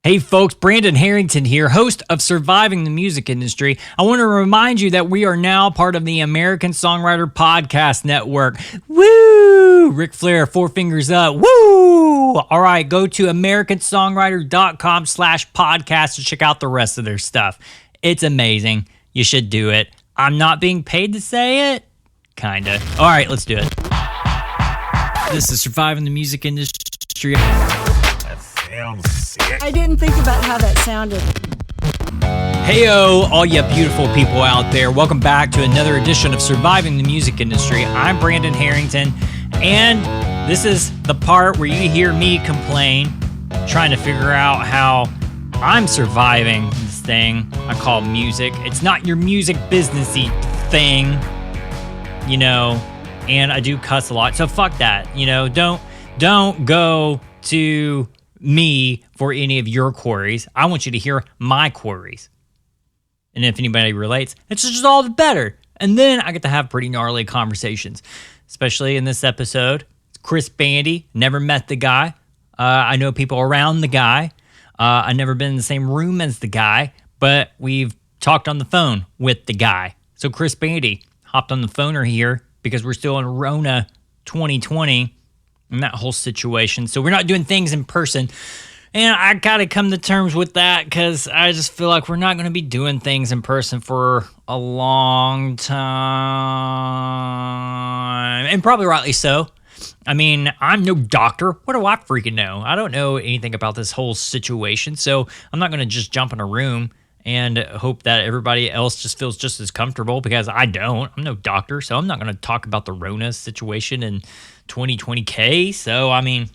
Hey folks, Brandon Harrington here, host of Surviving the Music Industry. I want to remind you that we are now part of the American Songwriter Podcast Network. Woo! Ric Flair, 4 fingers up. Woo! All right, go to americansongwriter.com/podcast to check out the rest of their stuff. It's amazing. You should do it. I'm not being paid to say it. Kinda. All right, let's do it. This is Surviving the Music Industry. I didn't think about how that sounded. Heyo, all you beautiful people out there. Welcome back to another edition of Surviving the Music Industry. I'm Brandon Harrington, and this is the part where you hear me complain, trying to figure out how I'm surviving this thing I call music. It's not your music businessy thing, you know, and I do cuss a lot, so fuck that. You know, don't go to me for any of your queries. I want you to hear my queries. And if anybody relates, it's just all the better. And then I get to have pretty gnarly conversations, especially in this episode. It's Chris Bandi. Never met the guy. I know people around the guy. I've never been in the same room as the guy, but we've talked on the phone with the guy. So Chris Bandi hopped on the phoner here because we're still in Rona 2020 and that whole situation. So we're not doing things in person. And I got to come to terms with that because I just feel like we're not going to be doing things in person for a long time. And probably rightly so. I mean, I'm no doctor. What do I freaking know? I don't know anything about this whole situation. So I'm not going to just jump in a room and hope that everybody else just feels just as comfortable, because I don't. I'm no doctor, so I'm not going to talk about the Rona situation in 2020K. So, I mean,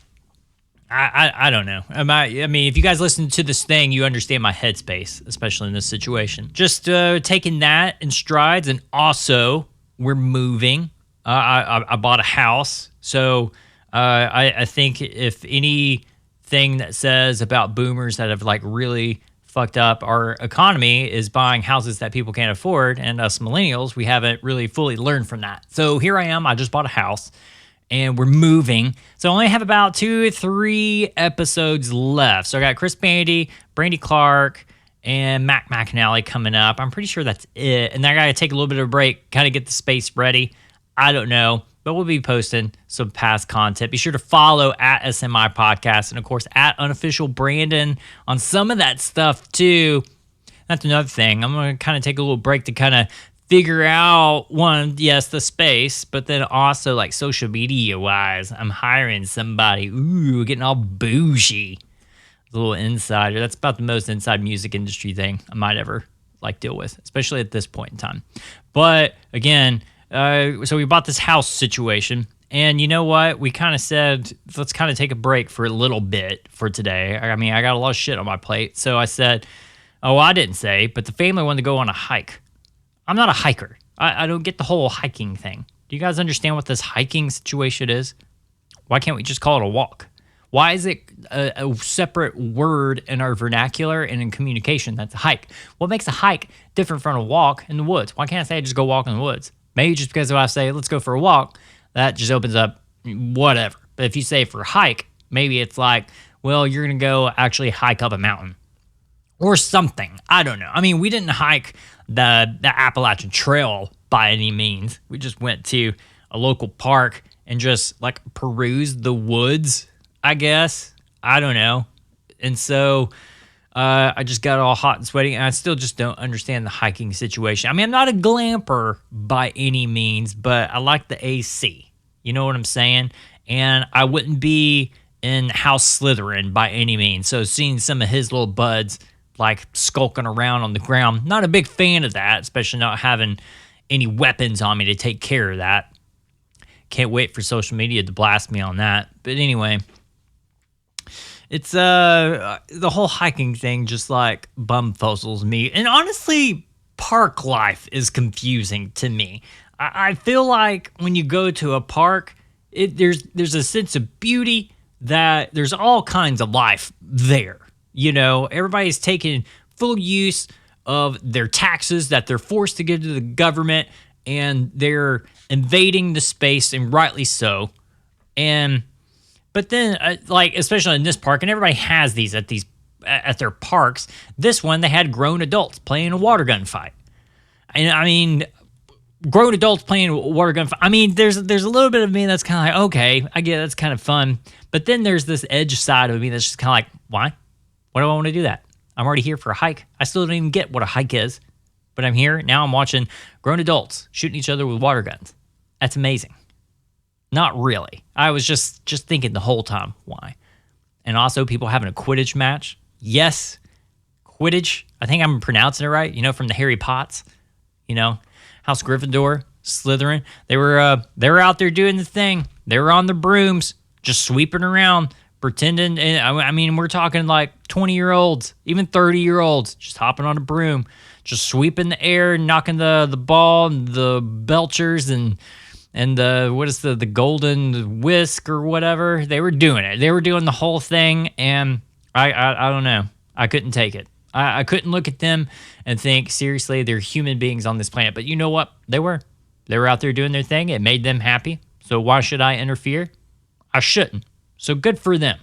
I don't know. I mean, if you guys listen to this thing, you understand my headspace, especially in this situation. Just taking that in strides, and also we're moving. I bought a house, so I think if anything that says about boomers that have like really fucked up our economy is buying houses that people can't afford, and us millennials, we haven't really fully learned from that. So here I am. I just bought a house, and we're moving. So I only have about 2 or 3 episodes left. So I got Chris Bandi, Brandy Clark, and Mac McAnally coming up. I'm pretty sure that's it. And then I got to take a little bit of a break, kind of get the space ready. I don't know, but we'll be posting some past content. Be sure to follow at SMI Podcast, and of course at Unofficial Brandon on some of that stuff too. That's another thing. I'm going to kind of take a little break to kind of figure out, one, yes, the space, but then also like social media wise, I'm hiring somebody. Ooh, getting all bougie. A little insider. That's about the most inside music industry thing I might ever like deal with, especially at this point in time. But again, so we bought this house situation, and you know what? We kind of said, let's kind of take a break for a little bit for today. I mean, I got a lot of shit on my plate. So I said, I didn't say, but the family wanted to go on a hike. I'm not a hiker. I don't get the whole hiking thing. Do you guys understand what this hiking situation is? Why can't we just call it a walk? Why is it a separate word in our vernacular and in communication? That's a hike. What makes a hike different from a walk in the woods? Why can't I say I just go walk in the woods? Maybe just because if I say, let's go for a walk, that just opens up whatever. But if you say for hike, maybe it's like, well, you're going to go actually hike up a mountain or something. I don't know. I mean, we didn't hike the Appalachian Trail by any means. We just went to a local park and just like perused the woods, I guess. I don't know. And so I just got all hot and sweaty, and I still just don't understand the hiking situation. I mean, I'm not a glamper by any means, but I like the AC. You know what I'm saying? And I wouldn't be in House Slytherin by any means. So seeing some of his little buds like skulking around on the ground, not a big fan of that, especially not having any weapons on me to take care of that. Can't wait for social media to blast me on that. But anyway, it's the whole hiking thing just like bumfuzzles me. And honestly, park life is confusing to me. I feel like when you go to a park, there's a sense of beauty, that there's all kinds of life there. You know, everybody's taking full use of their taxes that they're forced to give to the government, and they're invading the space, and rightly so. But then, like, especially in this park, and everybody has these at these at their parks. This one, they had grown adults playing a water gun fight. And I mean, grown adults playing a water gun fight. I mean, there's a little bit of me that's kind of like, okay, I get it, that's kind of fun. But then there's this edge side of me that's just kind of like, why? Why do I want to do that? I'm already here for a hike. I still don't even get what a hike is. But I'm here. Now I'm watching grown adults shooting each other with water guns. That's amazing. Not really. I was just thinking the whole time, why? And also people having a Quidditch match. Yes, Quidditch. I think I'm pronouncing it right. You know, from the Harry Potters. You know, House Gryffindor, Slytherin. They were out there doing the thing. They were on the brooms, just sweeping around, pretending. And I mean, we're talking like 20-year-olds, even 30-year-olds, just hopping on a broom, just sweeping the air, knocking the ball and the belchers and the what is the golden whisk or whatever. They were doing it. They were doing the whole thing, and I don't know. I couldn't take it. I couldn't look at them and think, seriously, they're human beings on this planet. But you know what? They were out there doing their thing. It made them happy. So why should I interfere? I shouldn't. So good for them.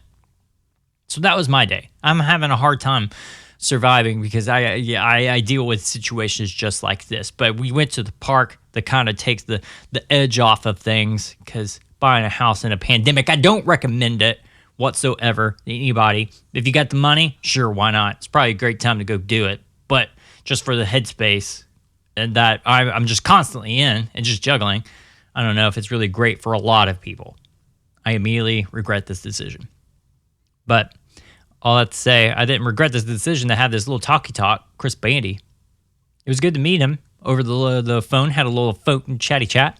So that was my day. I'm having a hard time surviving because I deal with situations just like this. But we went to the park that kind of takes the edge off of things, because buying a house in a pandemic, I don't recommend it whatsoever to anybody. If you got the money, sure, why not? It's probably a great time to go do it. But just for the headspace and that I'm just constantly in and just juggling, I don't know if it's really great for a lot of people. I immediately regret this decision. But all that to say, I didn't regret this decision to have this little talkie talk, Chris Bandi. It was good to meet him over the phone, had a little phone chatty chat.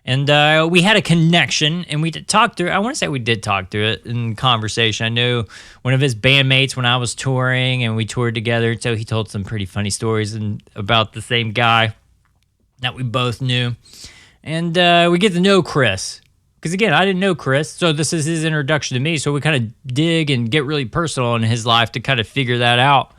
And we had a connection, and we did talk through. I want to say we did talk through it in conversation. I knew one of his bandmates when I was touring, and we toured together. So he told some pretty funny stories about the same guy that we both knew. And we get to know Chris. Because, again, I didn't know Chris, so this is his introduction to me. So we kind of dig and get really personal in his life to kind of figure that out.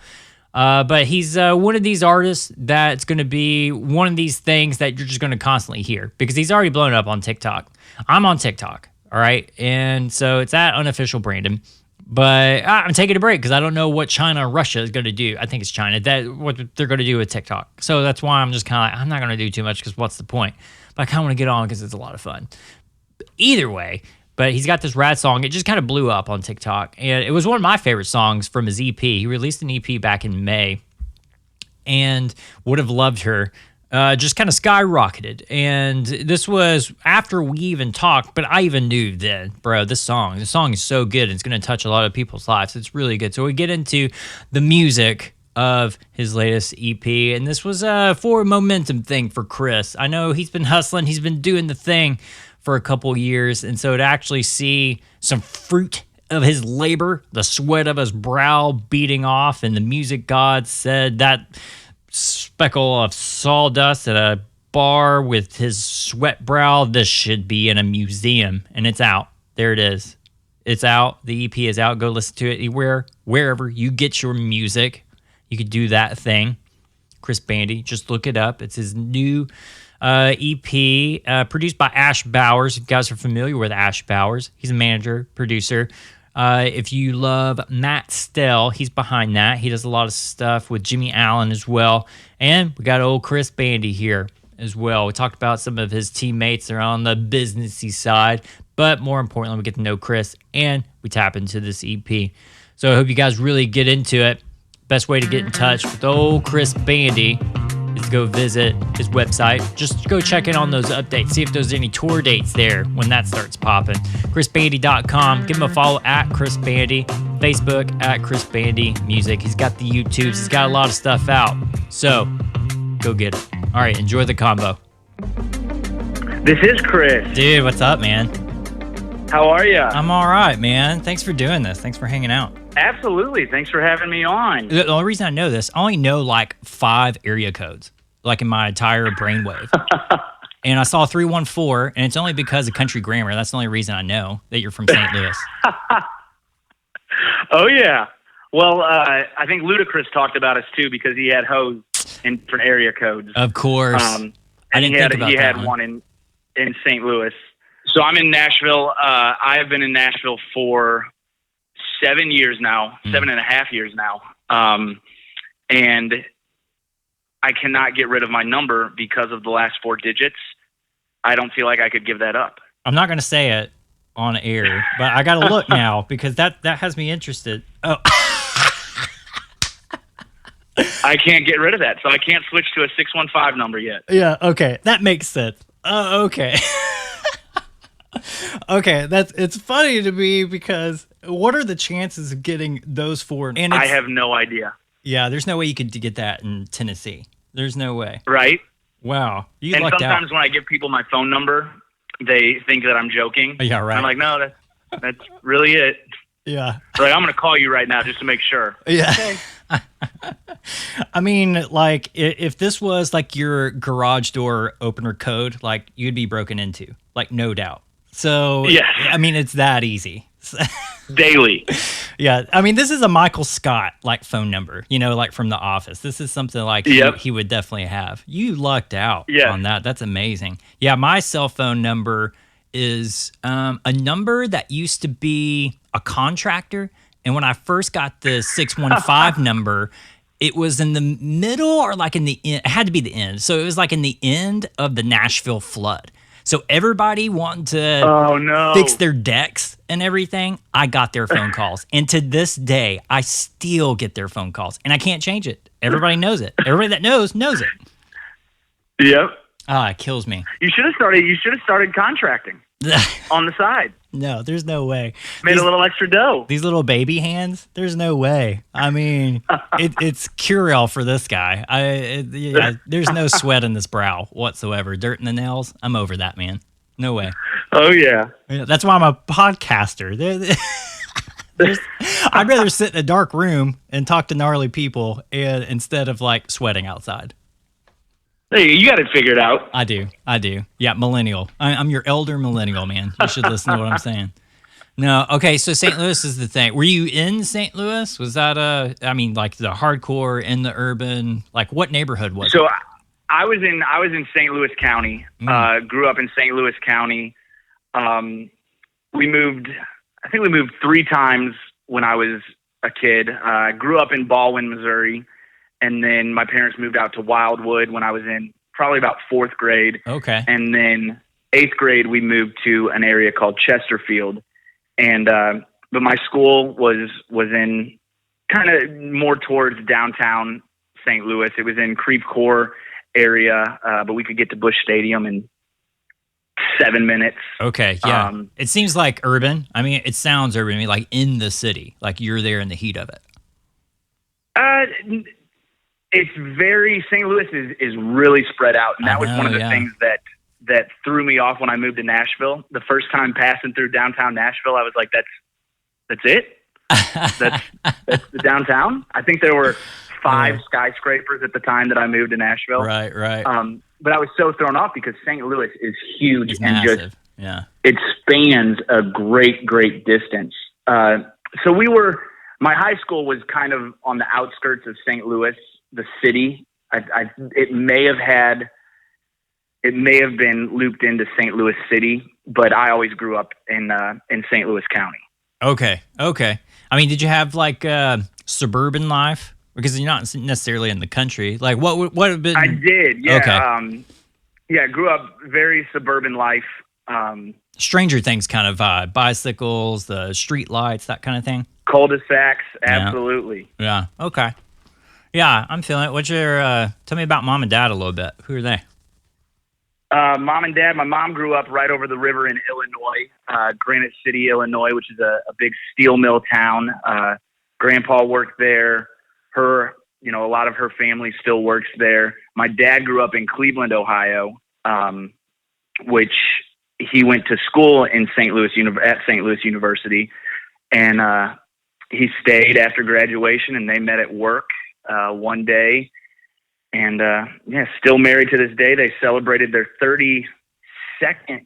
But he's one of these artists that's going to be one of these things that you're just going to constantly hear, because he's already blown up on TikTok. I'm on TikTok, all right? And so it's at unofficial Brandon. But I'm taking a break because I don't know what China and Russia is going to do. I think it's China, what they're going to do with TikTok. So that's why I'm just kind of like, I'm not going to do too much because what's the point? But I kind of want to get on because it's a lot of fun. Either way, but he's got this rad song. It just kind of blew up on TikTok. And it was one of my favorite songs from his EP. He released an EP back in May. And Would Have Loved Her just kind of skyrocketed. And this was after we even talked, but I even knew then, bro, this song is so good. It's going to touch a lot of people's lives. It's really good. So we get into the music of his latest EP. And this was for a momentum thing for Chris. I know he's been hustling. He's been doing the thing for a couple years, and so to actually see some fruit of his labor, the sweat of his brow beating off, and the music god said that speckle of sawdust at a bar with his sweat brow, this should be in a museum. And it's out. There it is. It's out. The EP is out. Go listen to it wherever you get your music. You could do that thing. Chris Bandi, just look it up. It's his new EP, produced by Ash Bowers. You guys are familiar with Ash Bowers. He's a manager, producer. If you love Matt Stell, he's behind that. He does a lot of stuff with Jimmy Allen as well. And we got old Chris Bandi here as well. We talked about some of his teammates. They're on the businessy side. But more importantly, we get to know Chris, and we tap into this EP. So I hope you guys really get into it. Best way to get in touch with old Chris Bandi is to go visit his website. Just go check in on those updates. See if there's any tour dates there when that starts popping. ChrisBandi.com. Give him a follow at Chris Bandi. Facebook at Chris Bandi Music. He's got the YouTubes. He's got a lot of stuff out. So go get it. All right, enjoy the combo. This is Chris. Dude, what's up, man? How are you? I'm all right, man. Thanks for doing this. Thanks for hanging out. Absolutely. Thanks for having me on. The only reason I know this, I only know like 5 area codes, like in my entire brainwave. And I saw 314, and it's only because of country grammar. That's the only reason I know that you're from St. Louis. Oh, yeah. Well, I think Ludacris talked about us, too, because he had hoes in different area codes. Of course. And I didn't think about that. He had one in St. Louis. So I'm in Nashville. I have been in Nashville for 7 years now, 7.5 years now. And I cannot get rid of my number because of the last 4 digits. I don't feel like I could give that up. I'm not going to say it on air, but I got to look now because that has me interested. Oh. I can't get rid of that, so I can't switch to a 615 number yet. Yeah, okay. That makes sense. Okay. Okay, it's funny to me because what are the chances of getting those 4? And I have no idea. Yeah, there's no way you could get that in Tennessee. There's no way. Right? Wow. You and lucked sometimes out. when I give people my phone number, they think that I'm joking. Yeah, right. I'm like, no, that's really it. Yeah. They're like, I'm going to call you right now just to make sure. Yeah. Okay. I mean, like, if this was like your garage door opener code, like, you'd be broken into, like, no doubt. So, yes. I mean, it's that easy. Daily. Yeah. I mean, this is a Michael Scott, like, phone number, you know, like from The Office. This is something like he would definitely have. You lucked out on that. That's amazing. Yeah. My cell phone number is a number that used to be a contractor. And when I first got the 615 number, it was in the middle or like in the end. It had to be the end. So it was like in the end of the Nashville flood. So everybody wanting to fix their decks and everything, I got their phone calls. And to this day, I still get their phone calls. And I can't change it. Everybody knows it. Everybody that knows it. Yep. It kills me. You should have started contracting on the side. No, there's no way. Made a little extra dough. These little baby hands, there's no way. I mean, it's cure-all for this guy. There's no sweat in this brow whatsoever. Dirt in the nails, I'm over that, man. No way. Oh, yeah. That's why I'm a podcaster. I'd rather sit in a dark room and talk to gnarly people instead of, like, sweating outside. Hey, you got it figured out. I do. Yeah, millennial. I'm your elder millennial, man. You should listen to what I'm saying. No, okay, so St. Louis is the thing. Were you in St. Louis? Was that like the hardcore in the urban? Like, what neighborhood was it? So I was in St. Louis County. Grew up in St. Louis County. We moved 3 times when I was a kid. Grew up in Baldwin, Missouri. And then my parents moved out to Wildwood when I was in probably about 4th grade. Okay. And then 8th grade, we moved to an area called Chesterfield. And but my school was in kind of more towards downtown St. Louis. It was in Creve Coeur area, but we could get to Busch Stadium in 7 minutes. Okay, yeah. It seems like urban. I mean, it sounds urban to me, like in the city, like you're there in the heat of it. It's very, St. Louis is really spread out. And that was one of the things that threw me off when I moved to Nashville. The first time passing through downtown Nashville, I was like, that's it? That's the downtown? I think there were 5 skyscrapers at the time that I moved to Nashville. Right. But I was so thrown off because St. Louis is huge. It's and massive. It spans a great distance. So my high school was kind of on the outskirts of St. Louis, the city. It may have been looped into St. Louis City, but I always grew up in St. Louis County. Okay. I mean, did you have like suburban life? Because you're not necessarily in the country. Like, what would have been? I did. Yeah. Okay. Grew up very suburban life. Stranger Things kind of vibe. Bicycles, the street lights, that kind of thing. Cul-de-sacs, absolutely. Yeah. Okay. Yeah, I'm feeling it. What's your? Tell me about mom and dad a little bit. Who are they? Mom and dad. My mom grew up right over the river in Illinois, Granite City, Illinois, which is a big steel mill town. Grandpa worked there. A lot of her family still works there. My dad grew up in Cleveland, Ohio, which he went to school in St. Louis University, and he stayed after graduation, and they met at work one day, and still married to this day. They celebrated their 32nd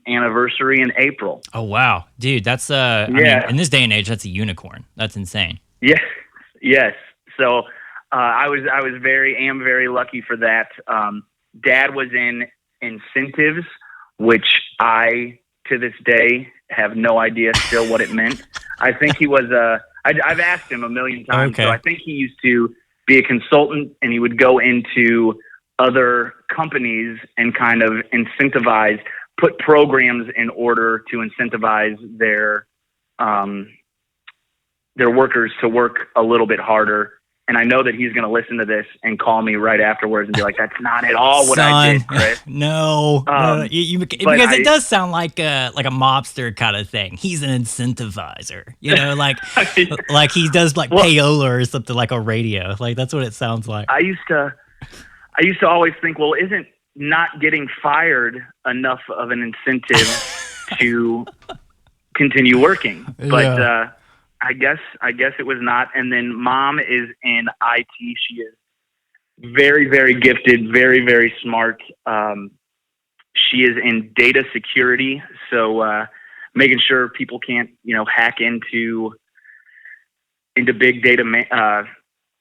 anniversary in April. Oh wow, dude, that's I mean, in this day and age, that's a unicorn. That's insane. Yes. So I am very lucky for that. Dad was in incentives, which I to this day have no idea still what it meant. I think he was I've asked him a million times. Okay. So I think he used to be a consultant, and he would go into other companies and kind of put programs in order to incentivize their workers to work a little bit harder. And I know that he's going to listen to this and call me right afterwards and be like, "That's not at all what I did, Chris." No, because it does sound like a mobster kind of thing. He's an incentivizer, like he does like payola or something, like a radio. Like that's what it sounds like. I used to always think, well, isn't not getting fired enough of an incentive to continue working? But I guess it was not. And then mom is in IT. She is very, very gifted, very, very smart. She is in data security. So, making sure people can't, hack into big data,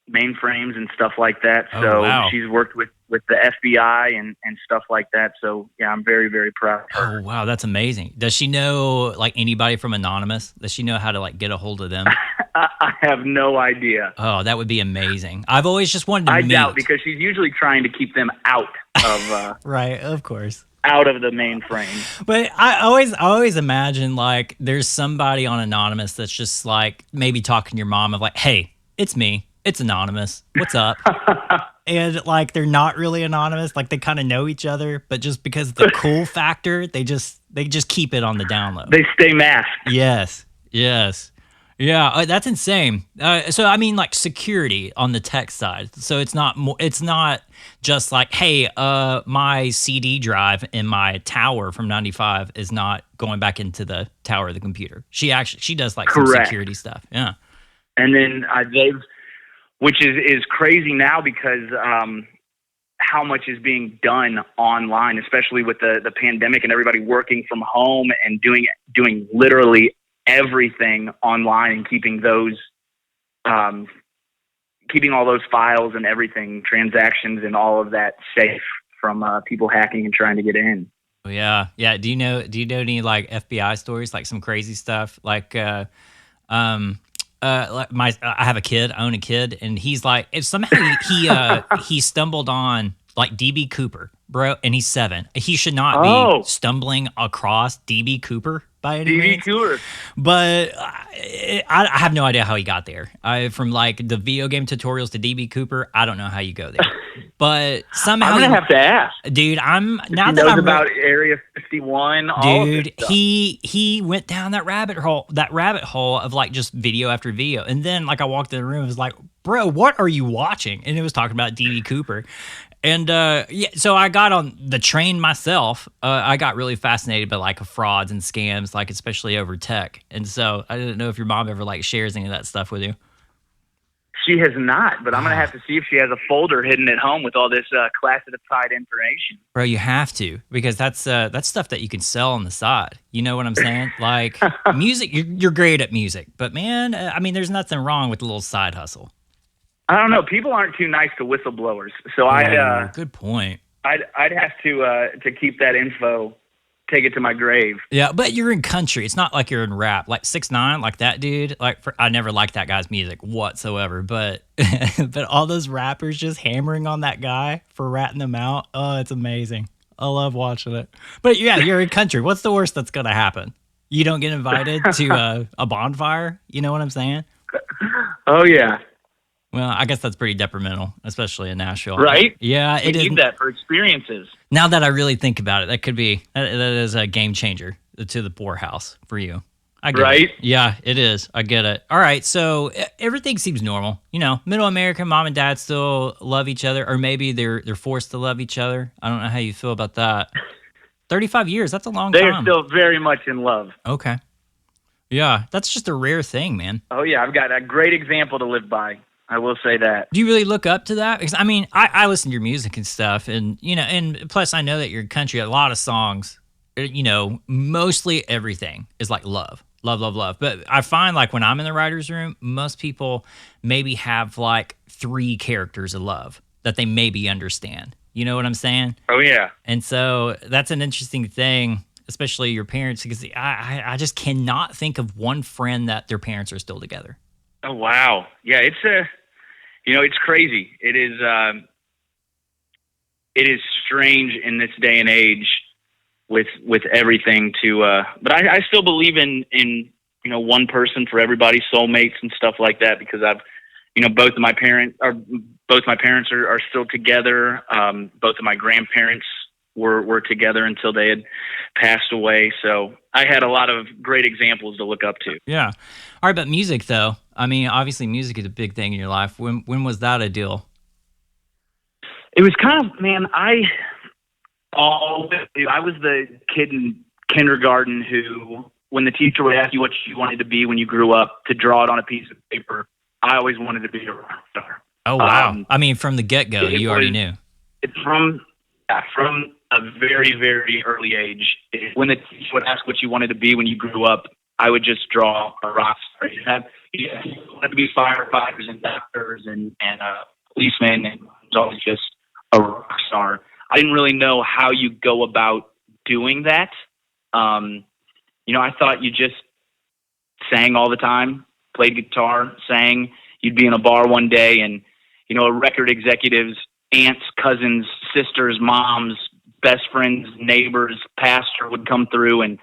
mainframes and stuff like that. So wow. She's worked with the FBI and stuff like that. So yeah, I'm very, very proud of her. Oh, wow. That's amazing. Does she know like anybody from Anonymous? Does she know how to like get a hold of them? I have no idea. Oh, that would be amazing. I've always just wanted to meet. I doubt, because she's usually trying to keep them out of, right. Of course. Out of the mainframe. But I always imagine like there's somebody on Anonymous that's just like maybe talking to your mom of like, "Hey, it's me. It's Anonymous. What's up?" And like they're not really anonymous, like they kind of know each other, but just because of the cool factor, they just keep it on the down low. They stay masked. Yes. Yeah, that's insane. So I mean, like security on the tech side. So it's not just like, hey, my CD drive in my tower from 95 is not going back into the tower of the computer. She does like some security stuff. Yeah. And then which is crazy now, because how much is being done online, especially with the pandemic and everybody working from home and doing literally everything online, and keeping all those files and everything, transactions and all of that safe from people hacking and trying to get in. Yeah. Do you know any like FBI stories, like some crazy stuff? Like I have a kid, I own a kid, and he's like, if somehow he stumbled on like DB Cooper, bro, and he's 7. He should not be stumbling across DB Cooper by any means. DB Cooper. But I have no idea how he got there. From like the video game tutorials to DB Cooper, I don't know how you go there. But somehow I'm gonna have to ask, dude. He knows about Area 51. Dude, he went down that rabbit hole of like just video after video, and then like I walked in the room, it was like, bro, what are you watching? And it was talking about DB Cooper. And so I got on the train myself. I got really fascinated by like frauds and scams, like especially over tech. And so I didn't know if your mom ever like shares any of that stuff with you. She has not, but I'm gonna have to see if she has a folder hidden at home with all this classified information. Bro, you have to, because that's stuff that you can sell on the side. You know what I'm saying? Like music, you're great at music, but man, I mean, there's nothing wrong with a little side hustle. I don't know. People aren't too nice to whistleblowers, so good point. I'd have to keep that info, take it to my grave. Yeah, but you're in country. It's not like you're in rap. Like 6ix9ine, like that dude. Like I never liked that guy's music whatsoever. But but all those rappers just hammering on that guy for ratting them out. Oh, it's amazing. I love watching it. But yeah, you're in country. What's the worst that's gonna happen? You don't get invited to a bonfire. You know what I'm saying? Oh yeah. Well, I guess that's pretty detrimental, especially in Nashville. Right? Yeah, it is. We need that for experiences. Now that I really think about it, that is a game changer to the poorhouse for you. I get it. Yeah, it is. I get it. All right, so everything seems normal. You know, middle America, mom and dad still love each other, or maybe they're forced to love each other. I don't know how you feel about that. 35 years, that's a long time. They're still very much in love. Okay. Yeah, that's just a rare thing, man. Oh, yeah, I've got a great example to live by. I will say that. Do you really look up to that? Because I mean, I listen to your music and stuff, and you know, and plus I know that your country, a lot of songs, you know, mostly everything is like love. But I find like when I'm in the writer's room, most people maybe have like 3 characters of love that they maybe understand. You know what I'm saying? Oh yeah. And so that's an interesting thing, especially your parents, because I just cannot think of one friend that their parents are still together. Oh, wow. Yeah, it's crazy. It is strange in this day and age with everything but I still believe in one person for everybody, soulmates and stuff like that, because I've both my parents are still together. Both of my grandparents were together until they had passed away, so I had a lot of great examples to look up to. Yeah. All right, but music though, I mean, obviously music is a big thing in your life. When was that a deal? It was kind of, man, I was the kid in kindergarten who, when the teacher would ask you what you wanted to be when you grew up, to draw it on a piece of paper, I always wanted to be a rock star. Oh, wow. I mean, from the get-go, you already knew. It's from a very, very early age. When the teacher would ask what you wanted to be when you grew up, I would just draw a rock star. You wanted to be firefighters and doctors and policemen, and it was always just a rock star. I didn't really know how you go about doing that. I thought you just sang all the time, played guitar, sang. You'd be in a bar one day and, a record executive's aunts, cousins, sisters, moms, best friends, neighbors, pastor would come through and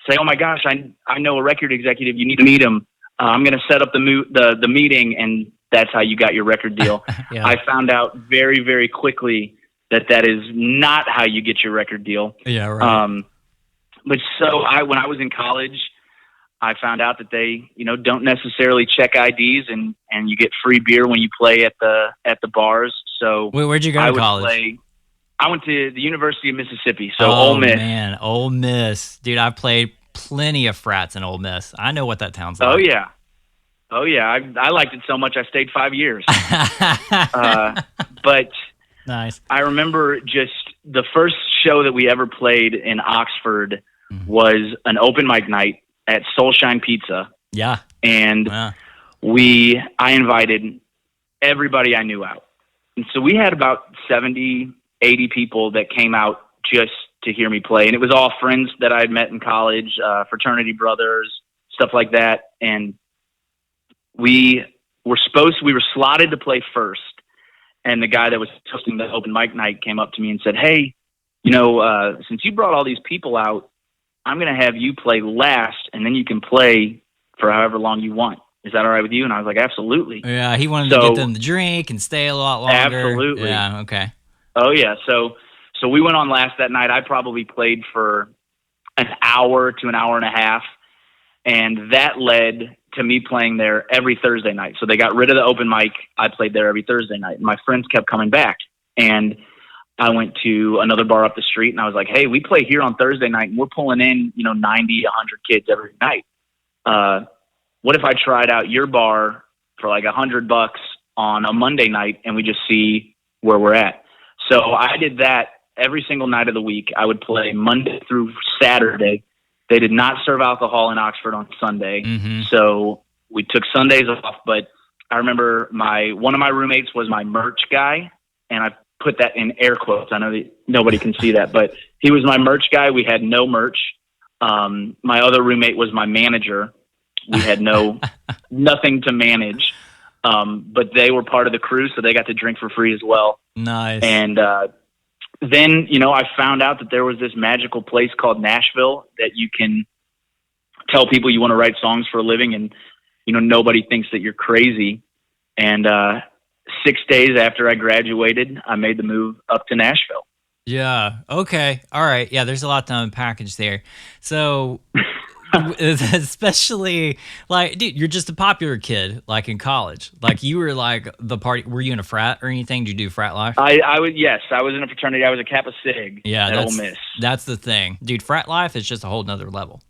say, "Oh my gosh, I know a record executive. You need to meet him. I'm going to set up the meeting." And that's how you got your record deal. Yeah. I found out very, very quickly that is not how you get your record deal. Yeah, right. But so when I was in college, I found out that they, don't necessarily check IDs, and you get free beer when you play at the bars. So wait, where'd you go to college? I went to the University of Mississippi. So Ole Miss. Man, Ole Miss, dude. I've played plenty of frats in Ole Miss. I know what that town's like. Oh yeah. I liked it so much I stayed 5 years. But nice. I remember just the first show that we ever played in Oxford was an open mic night at Soulshine Pizza. Yeah. And I invited everybody I knew out. And so we had about 70, 80 people that came out just to hear me play. And it was all friends that I had met in college, fraternity brothers, stuff like that. And we were slotted to play first. And the guy that was hosting the open mic night came up to me and said, "Hey, since you brought all these people out, I'm going to have you play last, and then you can play for however long you want. Is that all right with you?" And I was like, "Absolutely." Yeah, he wanted to get them to drink and stay a lot longer. Absolutely. Yeah, okay. Oh, yeah. So we went on last that night. I probably played for an hour to an hour and a half, and that led to me playing there every Thursday night. So they got rid of the open mic. I played there every Thursday night, and my friends kept coming back. And I went to another bar up the street, and I was like, "Hey, we play here on Thursday night, and we're pulling in, 90, 100 kids every night. What if I tried out your bar for like $100 on a Monday night, and we just see where we're at?" So I did that every single night of the week. I would play Monday through Saturday. They did not serve alcohol in Oxford on Sunday. Mm-hmm. So we took Sundays off, but I remember one of my roommates was my merch guy, and I put that in air quotes. I know that nobody can see that, but he was my merch guy. We had no merch. My other roommate was my manager. We had nothing to manage. But they were part of the crew, so they got to drink for free as well. Nice. And then, I found out that there was this magical place called Nashville that you can tell people you want to write songs for a living, and, nobody thinks that you're crazy. And 6 days after I graduated, I made the move up to Nashville. Yeah. Okay. All right. Yeah, there's a lot to unpackage there. So especially like, dude, you're just a popular kid, like in college. Like you were like the party. Were you in a frat or anything? Did you do frat life? Yes, I was in a fraternity. I was a Kappa Sig at Ole Miss. That's the thing, dude. Frat life is just a whole nother level.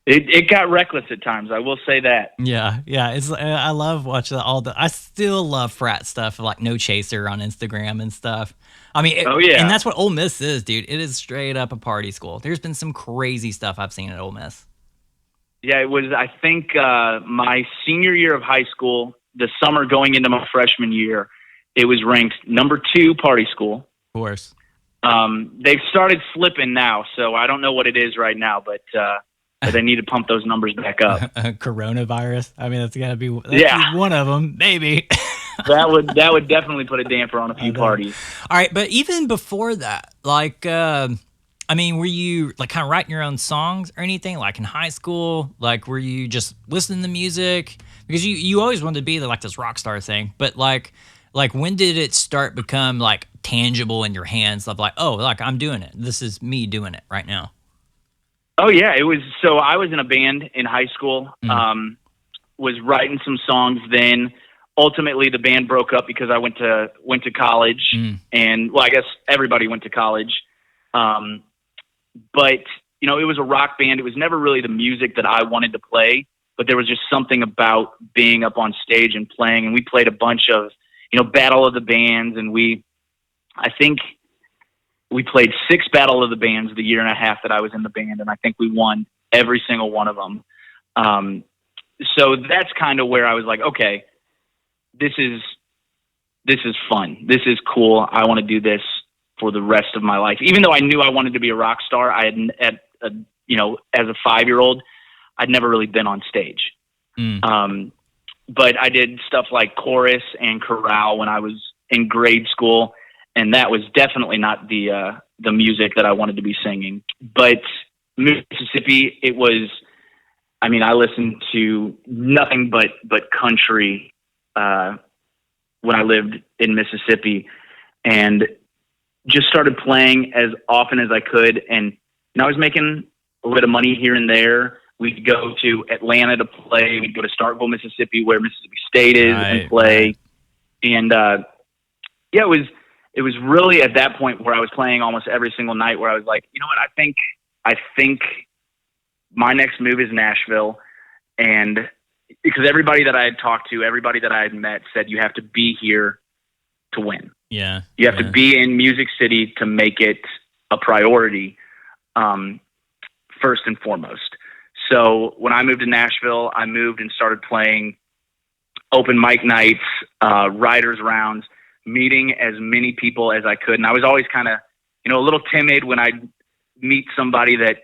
It got reckless at times. I will say that. Yeah. I love watching I still love frat stuff, like No Chaser on Instagram and stuff. I mean, and that's what Ole Miss is, dude. It is straight up a party school. There's been some crazy stuff I've seen at Ole Miss. Yeah, it was, I think, my senior year of high school, the summer going into my freshman year, it was ranked number 2 party school. Of course. They've started slipping now, so I don't know what it is right now, but but they need to pump those numbers back up. Coronavirus. I mean, that's got to be Yeah. one of them, maybe. That would definitely put a damper on a few parties. All right, but even before that, like, I mean, were you like kind of writing your own songs or anything? Like in high school, like were you just listening to music? Because you always wanted to be like this rock star thing, but like when did it start become like tangible in your hands of like, oh, like I'm doing it. This is me doing it right now. Oh yeah, it was. So I was in a band in high school. Was writing some songs then. Ultimately, the band broke up because I went to college, and well, I guess everybody went to college. But you know, it was a rock band. It was never really the music that I wanted to play, but there was just something about being up on stage and playing. And we played a bunch of, you know, Battle of the Bands, and I think we played 6 Battle of the Bands the year and a half that I was in the band, and I think we won every single one of them. So that's kind of where I was like, okay, this is fun. This is cool. I want to do this for the rest of my life. Even though I knew I wanted to be a rock star, I had, you know, as a 5-year-old, I'd never really been on stage. But I did stuff like chorus and chorale when I was in grade school, and that was definitely not the music that I wanted to be singing. But Mississippi, it was, I mean, I listened to nothing but country when I lived in Mississippi, and just started playing as often as I could. And I was making a bit of money here and there. We'd go to Atlanta to play. We'd go to Starkville, Mississippi, where Mississippi State is, and play. Right. And yeah, it was really at that point where I was playing almost every single night, where I was like, you know what, I think my next move is Nashville. And because everybody that I had talked to, everybody that I had met said, you have to be here to win. Yeah. You have to be in Music City to make it a priority, first and foremost. So when I moved to Nashville, I moved and started playing open mic nights, writers rounds, meeting as many people as I could. And I was always kind of, you know, a little timid when I'd meet somebody that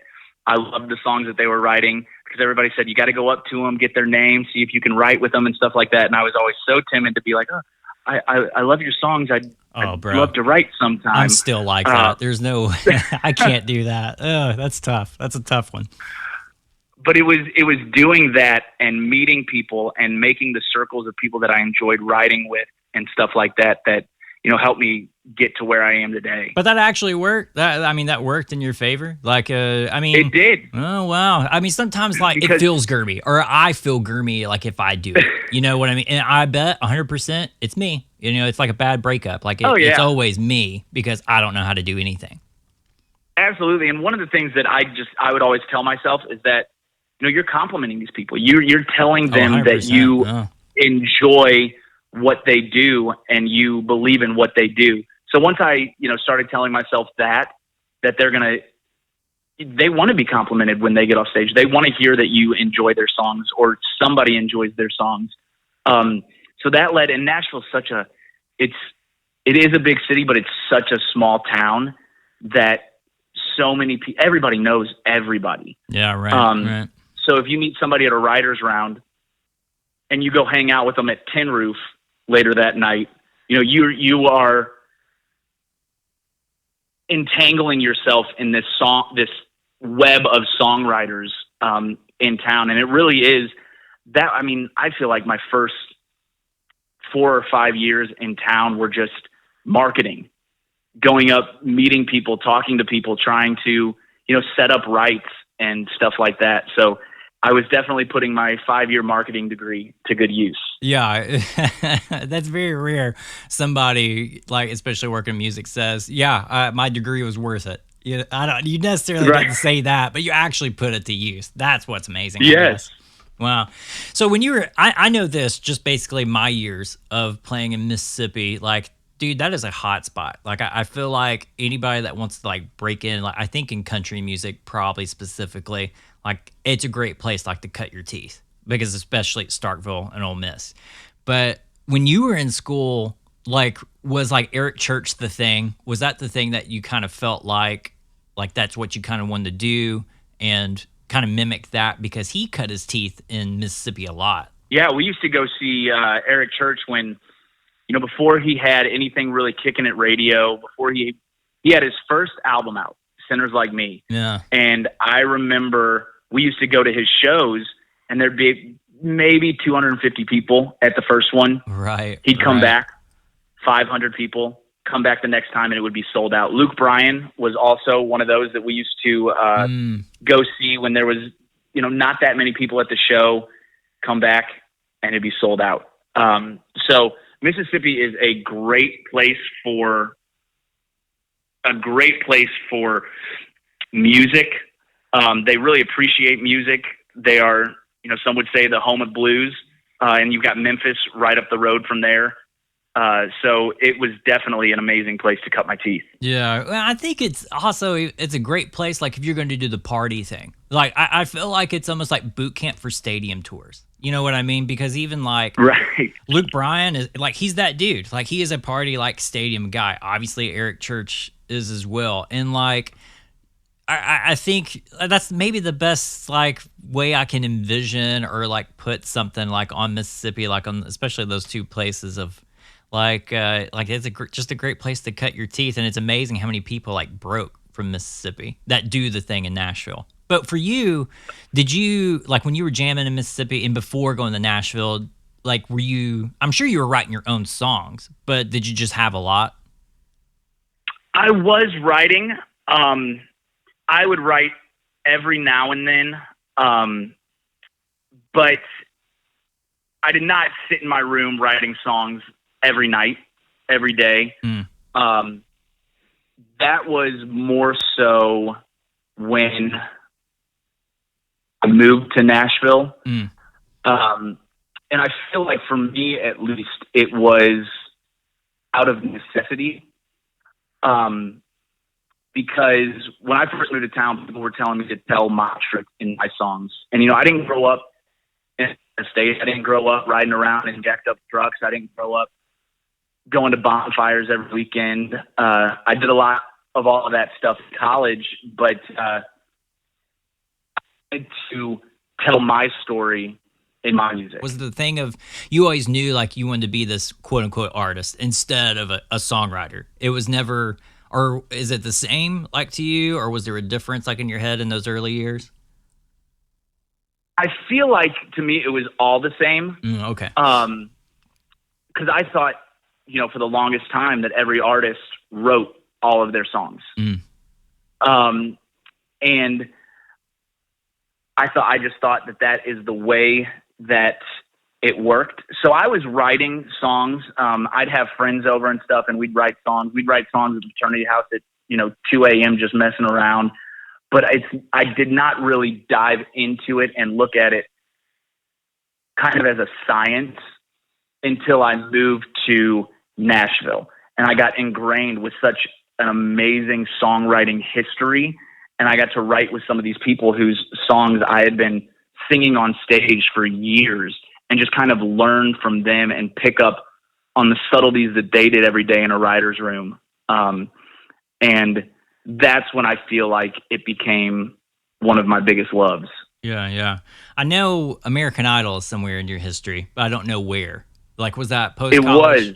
I loved the songs that they were writing, because everybody said, you got to go up to them, get their name, see if you can write with them and stuff like that. And I was always so timid to be like, oh, I love your songs. I'd love to write sometime. I'm still like that. There's no, I can't do that. Oh, that's tough. That's a tough one. But it was doing that and meeting people and making the circles of people that I enjoyed writing with and stuff like that, you know, helped me get to where I am today. But that actually worked. That worked in your favor. Like, I mean, it did. Oh, wow. I mean, sometimes like it feels grimy, or I feel grimy like if I do it. You know what I mean? And I bet 100% it's me. You know, it's like a bad breakup. Like it's always me because I don't know how to do anything. Absolutely. And one of the things that I would always tell myself is that, you know, you're complimenting these people. You're telling them that you enjoy what they do and you believe in what they do. So once I, you know, started telling myself that they want to be complimented when they get off stage. They want to hear that you enjoy their songs or somebody enjoys their songs. So that led, and Nashville's it is a big city, but it's such a small town that so many people, everybody knows everybody. Yeah. Right. Right. So if you meet somebody at a writer's round and you go hang out with them at Tin Roof later that night, you know, you are entangling yourself in this web of songwriters in town. And it really is that. I mean, I feel like my first 4 or 5 years in town were just marketing, going up, meeting people, talking to people, trying to, you know, set up rights and stuff like that. So I was definitely putting my 5-year marketing degree to good use. Yeah, that's very rare. Somebody, like, especially working in music, says, yeah, my degree was worth it. You necessarily didn't say that, but you actually put it to use. That's what's amazing. Yes. Wow. So when you were, I know this, just basically my years of playing in Mississippi, like, dude, that is a hot spot. Like, I feel like anybody that wants to, like, break in, like, I think in country music, probably specifically, like, it's a great place, like, to cut your teeth, because especially at Starkville and Ole Miss. But when you were in school, like, was, like, Eric Church the thing? Was that the thing that you kind of felt like that's what you kind of wanted to do? And kind of mimic that because he cut his teeth in Mississippi a lot. Yeah, we used to go see Eric Church when, before he had anything really kicking at radio, before he had his first album out, Sinners Like Me. Yeah. And I remember we used to go to his shows, and there'd be maybe 250 people at the first one. Right. He'd come back, 500 people, come back the next time, and it would be sold out. Luke Bryan was also one of those that we used to go see when there was, not that many people at the show, come back, and it'd be sold out. So Mississippi is a great place for music. They really appreciate music. They are, some would say the home of blues, and you've got Memphis right up the road from there. So it was definitely an amazing place to cut my teeth. Yeah, well, I think it's a great place. Like if you're going to do the party thing, like I feel like it's almost like boot camp for stadium tours. You know what I mean? Because even like Luke Bryan is like, he's that dude. Like he is a party like stadium guy. Obviously Eric Church is as well. And like, I think that's maybe the best like way I can envision or like put something like on Mississippi, like on especially those two places of like it's just a great place to cut your teeth. And it's amazing how many people like broke from Mississippi that do the thing in Nashville. But for you, did you like when you were jamming in Mississippi and before going to Nashville, like I'm sure you were writing your own songs, but did you just have a lot? I was writing. I would write every now and then, but I did not sit in my room writing songs every night, every day. That was more so when I moved to Nashville. And I feel like for me, at least, it was out of necessity. Because when I first moved to town, people were telling me to tell mantra in my songs. And, I didn't grow up in a state. I didn't grow up riding around in jacked up trucks. I didn't grow up going to bonfires every weekend. I did a lot of all of that stuff in college, but I wanted to tell my story in my music. Was the thing of you always knew like you wanted to be this quote unquote artist instead of a songwriter? It was never... Or is it the same like to you, or was there a difference like in your head in those early years? I feel like to me it was all the same. Okay. Because I thought, for the longest time that every artist wrote all of their songs. And I just thought that is the way that it worked. So I was writing songs. I'd have friends over and stuff, and we'd write songs. We'd write songs at the fraternity house at 2 a.m. just messing around. But I did not really dive into it and look at it kind of as a science until I moved to Nashville, and I got ingrained with such an amazing songwriting history, and I got to write with some of these people whose songs I had been singing on stage for years. And just kind of learn from them and pick up on the subtleties that they did every day in a writer's room. And that's when I feel like it became one of my biggest loves. Yeah. I know American Idol is somewhere in your history, but I don't know where. Like, was that post-college? It was.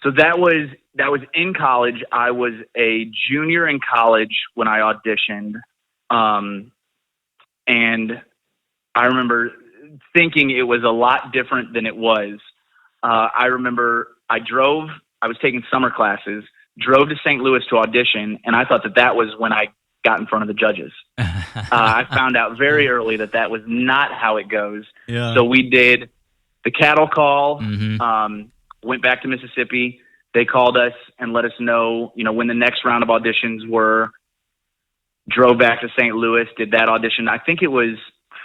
So that was in college. I was a junior in college when I auditioned. And I remember thinking it was a lot different than it was. I remember I was taking summer classes, drove to St. Louis to audition, and I thought that was when I got in front of the judges. I found out very early that was not how it goes. Yeah. So we did the cattle call, went back to Mississippi. They called us and let us know, when the next round of auditions were, drove back to St. Louis, did that audition. I think it was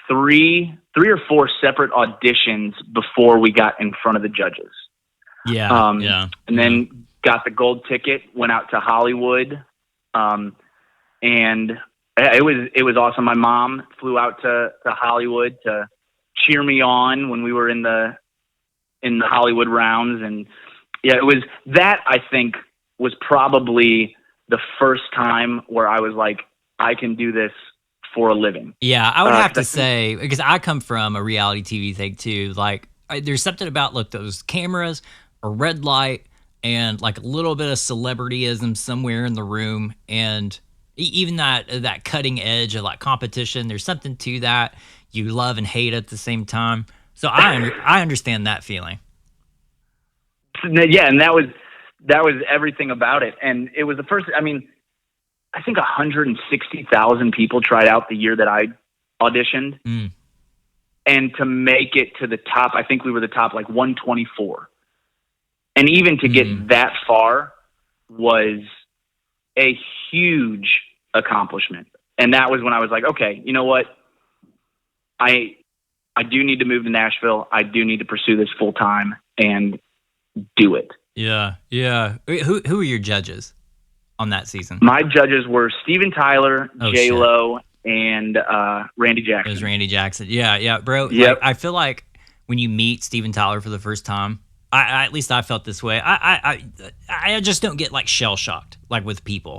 three or four separate auditions before we got in front of the judges. And then got the gold ticket, went out to Hollywood. And it was awesome. My mom flew out to Hollywood to cheer me on when we were in the Hollywood rounds. And it was that, I think, was probably the first time where I was like, I can do this for a living. Yeah, I would have to say, because I come from a reality TV thing too, like there's something about, look, those cameras, a red light, and like a little bit of celebrityism somewhere in the room, and even that cutting edge of like competition, there's something to that you love and hate at the same time. So I understand that feeling. Yeah, and that was everything about it. And it was the first, I mean, I think 160,000 people tried out the year that I auditioned. Mm. And to make it to the top, I think we were the top like 124. And even to get that far was a huge accomplishment. And that was when I was like, okay, you know what? I do need to move to Nashville. I do need to pursue this full time and do it. Yeah, yeah. Who were your judges on that season? My judges were Steven Tyler, J-Lo, and Randy Jackson. It was Randy Jackson. Yeah, bro. Yep. Like, I feel like when you meet Steven Tyler for the first time, I at least I felt this way. I just don't get like shell shocked like with people,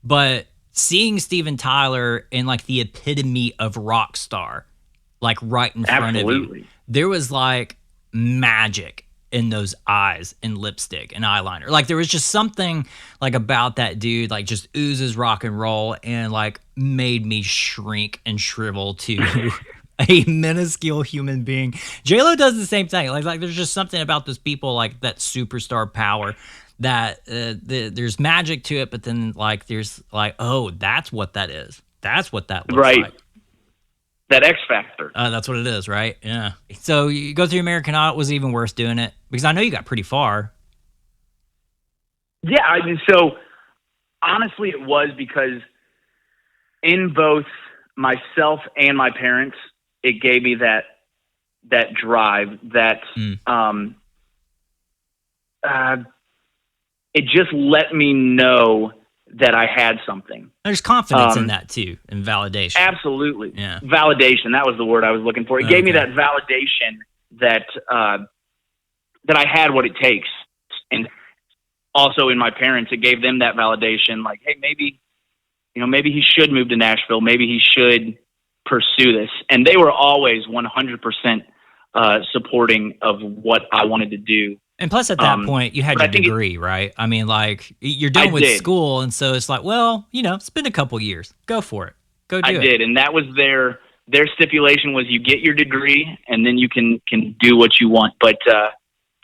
but seeing Steven Tyler in like the epitome of rock star, like right in front of you, there was like magic in those eyes and lipstick and eyeliner. Like there was just something like about that dude, like just oozes rock and roll, and like made me shrink and shrivel to a minuscule human being. J-Lo does the same thing. Like there's just something about those people, like that superstar power, that there's magic to it, but then like there's like, oh, that's what that is. That's what that looks like. That X factor. That's what it is, right? Yeah. So you go through American Idol. Was it even worth doing it? Because I know you got pretty far. Yeah, I mean, so honestly, it was because in both myself and my parents, it gave me that drive, that it just let me know that I had something. There's confidence in that too, and validation. Absolutely. Yeah. Validation. That was the word I was looking for. It gave me that validation that I had what it takes. And also in my parents, it gave them that validation. Like, hey, maybe he should move to Nashville. Maybe he should pursue this. And they were always 100% supporting of what I wanted to do. And plus, at that point, you had your degree, right? I mean, like, you're done with school, and so it's like, well, it's been a couple years. Go for it. Go do it. I did, and that was their stipulation was you get your degree, and then you can do what you want. But,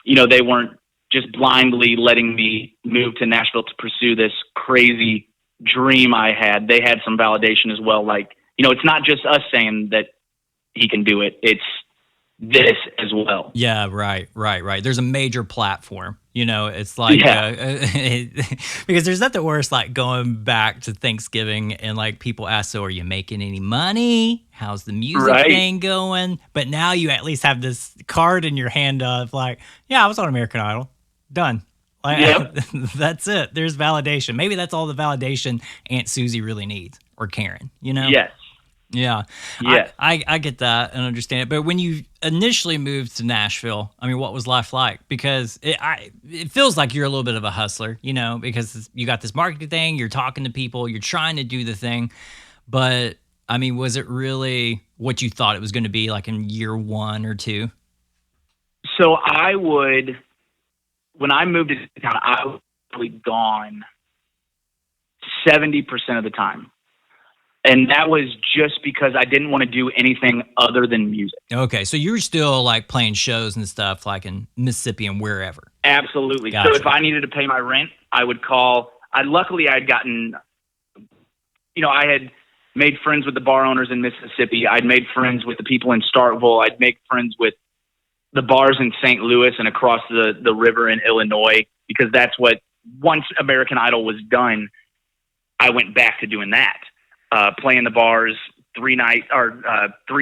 they weren't just blindly letting me move to Nashville to pursue this crazy dream I had. They had some validation as well. Like, it's not just us saying that he can do it. It's this as well. Yeah, right. There's a major platform. It's like because there's nothing worse like going back to Thanksgiving and like people ask, so are you making any money? How's the music thing going? But now you at least have this card in your hand of like, yeah, I was on American Idol. Done. Like, that's it. There's validation. Maybe that's all the validation Aunt Susie really needs, or Karen, Yes. Yeah. Yes. I get that and understand it. But when you initially moved to Nashville, I mean, what was life like? Because it feels like you're a little bit of a hustler, because you got this marketing thing, you're talking to people, you're trying to do the thing. But, I mean, was it really what you thought it was going to be like in year 1 or 2? So when I moved to town, I was really gone 70% of the time. And that was just because I didn't want to do anything other than music. Okay, so you were still like playing shows and stuff like in Mississippi and wherever. Absolutely. Gotcha. So if I needed to pay my rent, I would call. Luckily, I'd gotten, I had made friends with the bar owners in Mississippi. I'd made friends with the people in Starkville. I'd made friends with the bars in St. Louis and across the river in Illinois, because that's what, once American Idol was done, I went back to doing that. Playing the bars 3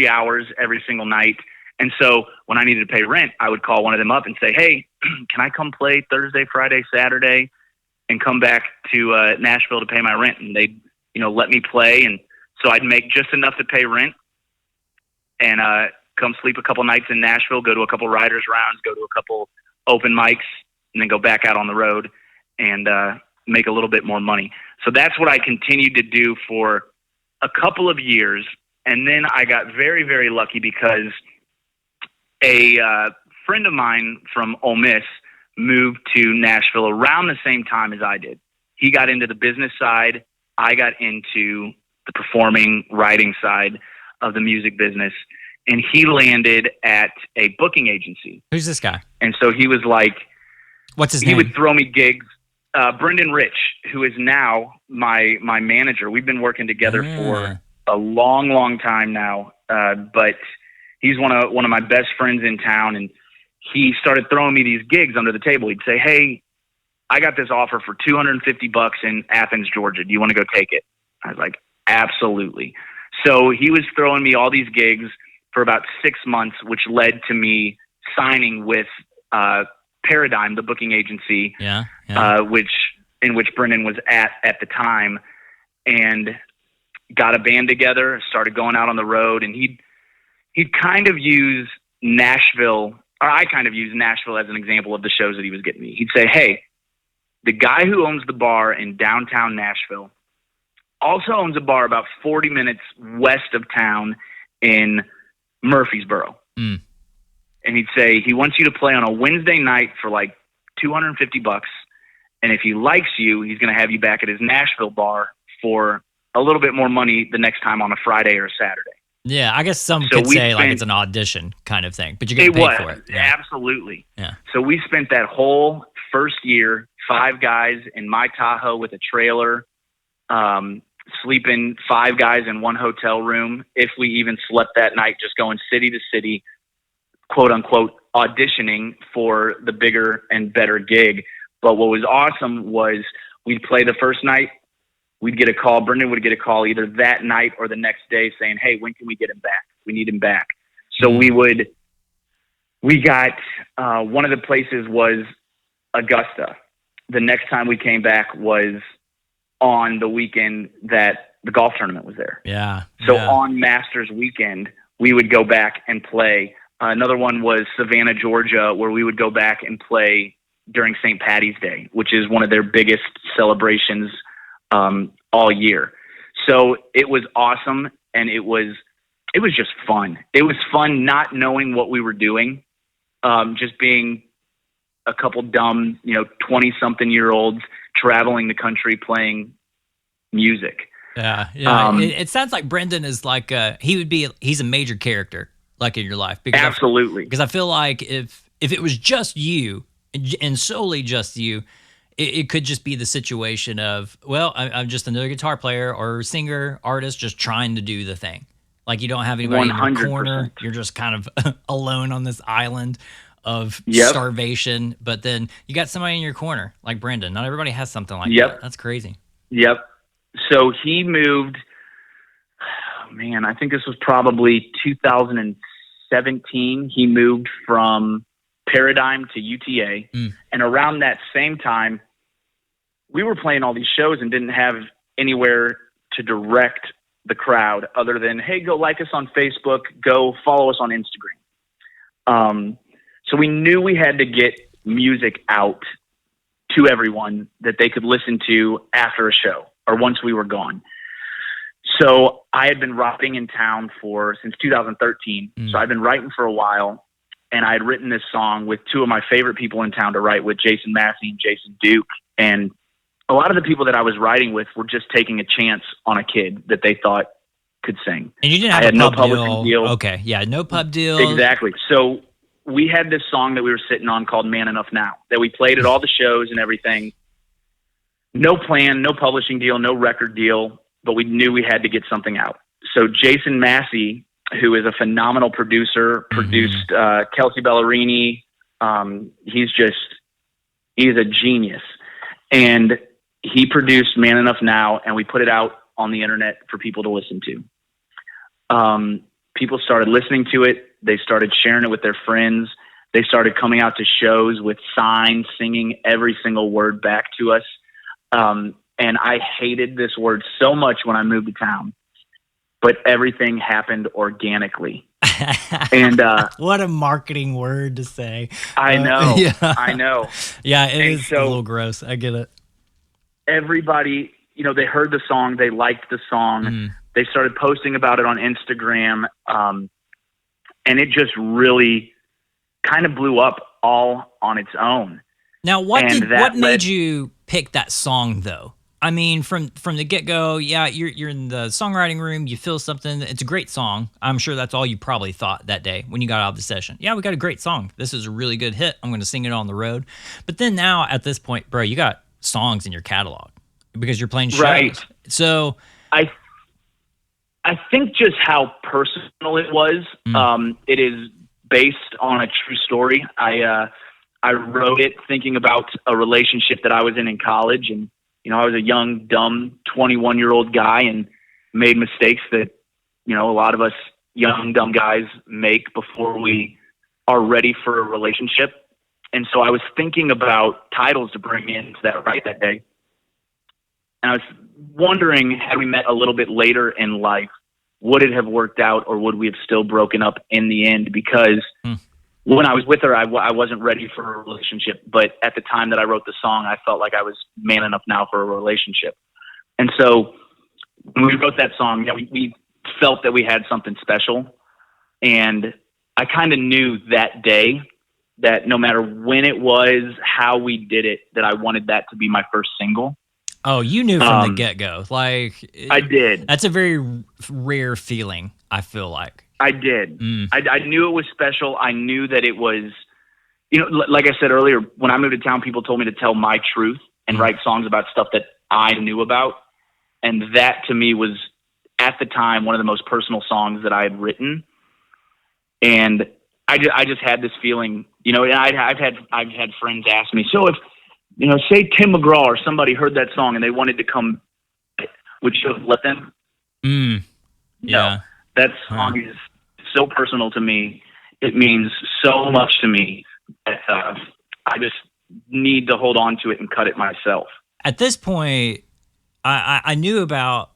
hours every single night. And so when I needed to pay rent, I would call one of them up and say, hey, can I come play Thursday, Friday, Saturday, and come back to Nashville to pay my rent? And they'd, let me play. And so I'd make just enough to pay rent and come sleep a couple nights in Nashville, go to a couple writers' rounds, go to a couple open mics, and then go back out on the road and make a little bit more money. So that's what I continued to do for a couple of years, and then I got very, very lucky because a friend of mine from Ole Miss moved to Nashville around the same time as I did. He got into the business side. I got into the performing, writing side of the music business, and he landed at a booking agency. Who's this guy? And so he was like, what's his name? He would throw me gigs. Brendan Rich, who is now my manager. We've been working together for a long, long time now. But he's one of my best friends in town, and he started throwing me these gigs under the table. He'd say, "Hey, I got this offer for $250 in Athens, Georgia. Do you want to go take it?" I was like, "Absolutely." So he was throwing me all these gigs for about 6 months, which led to me signing with Paradigm, the booking agency, in which Brendan was at the time, and got a band together, started going out on the road, and he'd kind of use Nashville, or I kind of use Nashville as an example of the shows that he was getting me. He'd say, "Hey, the guy who owns the bar in downtown Nashville also owns a bar about 40 minutes west of town in Murfreesboro." And he'd say, "He wants you to play on a Wednesday night for like $250. And if he likes you, he's going to have you back at his Nashville bar for a little bit more money the next time on a Friday or a Saturday." Yeah, I guess some could say like it's an audition kind of thing, but you get paid for it. Yeah. Absolutely. Yeah. So we spent that whole first year, 5 guys in my Tahoe with a trailer, sleeping 5 guys in one hotel room. If we even slept that night, just going city to city, quote unquote, auditioning for the bigger and better gig. But what was awesome was we'd play the first night. We'd get a call. Brendan would get a call either that night or the next day saying, "Hey, when can we get him back? We need him back." So we got, one of the places was Augusta. The next time we came back was on the weekend that the golf tournament was there. Yeah. So on Masters weekend, we would go back and play. Another one was Savannah, Georgia, where we would go back and play during St. Patty's Day, which is one of their biggest celebrations all year. So it was awesome, and it was just fun. It was fun not knowing what we were doing, just being a couple dumb, 20-something-year-olds traveling the country playing music. Yeah. It sounds like Brendan is like he's a major character like in your life. Absolutely. Because I feel like if it was just you and solely just you, it could just be the situation of, well, I'm just another guitar player or singer, artist, just trying to do the thing. Like you don't have anybody 100%. In your corner. You're just kind of alone on this island of starvation. But then you got somebody in your corner, like Brendan. Not everybody has something like that. That's crazy. Yep. So he moved, I think this was probably 2017. He moved from Paradigm to UTA. And around that same time, we were playing all these shows and didn't have anywhere to direct the crowd other than, "Hey, go like us on Facebook, go follow us on Instagram." So we knew we had to get music out to everyone that they could listen to after a show or once we were gone. So I had been writing in town since 2013. So I've been writing for a while. And I had written this song with 2 of my favorite people in town to write with, Jason Massey and Jason Duke. And a lot of the people that I was writing with were just taking a chance on a kid that they thought could sing. And you didn't have no publishing deal. Okay, yeah, no pub deal. Exactly. So we had this song that we were sitting on called Man Enough Now that we played at all the shows and everything. No plan, no publishing deal, no record deal, but we knew we had to get something out. So Jason Massey, who is a phenomenal producer, produced Kelsey Ballerini. He's a genius. And he produced Man Enough Now, and we put it out on the internet for people to listen to. People started listening to it. They started sharing it with their friends. They started coming out to shows with signs, singing every single word back to us. And I hated this word so much when I moved to town. But everything happened organically. And what a marketing word to say. I know. I know. Yeah, it is a little gross. I get it. Everybody, they heard the song, they liked the song. They started posting about it on Instagram, and it just really kind of blew up all on its own. Now, what made you pick that song, though? I mean, from the get-go, yeah, you're in the songwriting room, you feel something. It's a great song. I'm sure that's all you probably thought that day when you got out of the session. Yeah, we got a great song. This is a really good hit. I'm going to sing it on the road. But then now, at this point, bro, you got songs in your catalog because you're playing shows. Right. So I think just how personal it was. It is based on a true story. I wrote it thinking about a relationship that I was in college, and I was a young, dumb 21-year-old guy and made mistakes that a lot of us young, dumb guys make before we are ready for a relationship. And so I was thinking about titles to bring into that day. And I was wondering, had we met a little bit later in life, would it have worked out, or would we have still broken up in the end? Because when I was with her, I wasn't ready for a relationship. But at the time that I wrote the song, I felt like I was man enough now for a relationship. And so when we wrote that song, we felt that we had something special. And I kind of knew that day that no matter when it was, how we did it, that I wanted that to be my first single. Oh, you knew from the get-go. I did. That's a very rare feeling, I feel like. I did. I knew it was special. I knew that it was, like I said earlier, when I moved to town, people told me to tell my truth and write songs about stuff that I knew about. And that to me was, at the time, one of the most personal songs that I had written. And I just had this feeling, and I've had friends ask me, so if, say Tim McGraw or somebody heard that song and they wanted to come, would you have let them? Yeah. No, that song is so personal to me. It means so much to me that I just need to hold on to it and cut it myself. At this point, I knew about,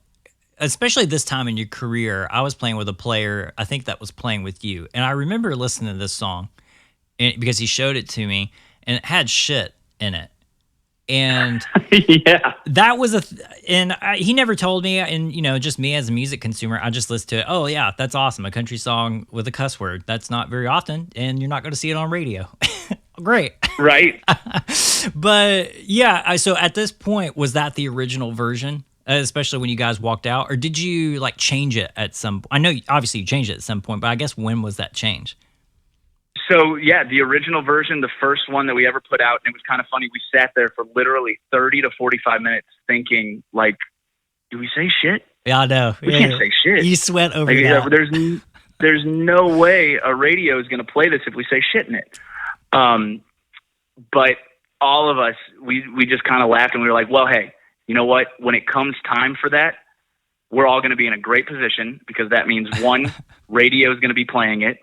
especially this time in your career, I was playing with a player, I think that was playing with you. And I remember listening to this song because he showed it to me, and it had shit in it. And yeah, that was he never told me, and just me as a music consumer, I just listened to it. Oh yeah, that's awesome. A country song with a cuss word. That's not very often, and you're not going to see it on radio. Great. Right. But yeah, so at this point, was that the original version, especially when you guys walked out, or did you change it at some, I know obviously you changed it at some point, but I guess when was that change? So yeah, the original version, the first one that we ever put out, and it was kind of funny. We sat there for literally 30 to 45 minutes thinking, do we say shit? Yeah, I know. We can't say shit. You sweat over that. There's no way a radio is going to play this if we say shit in it. But all of us, we just kind of laughed, and we were like, well, hey, you know what? When it comes time for that, we're all going to be in a great position, because that means, one, radio is going to be playing it.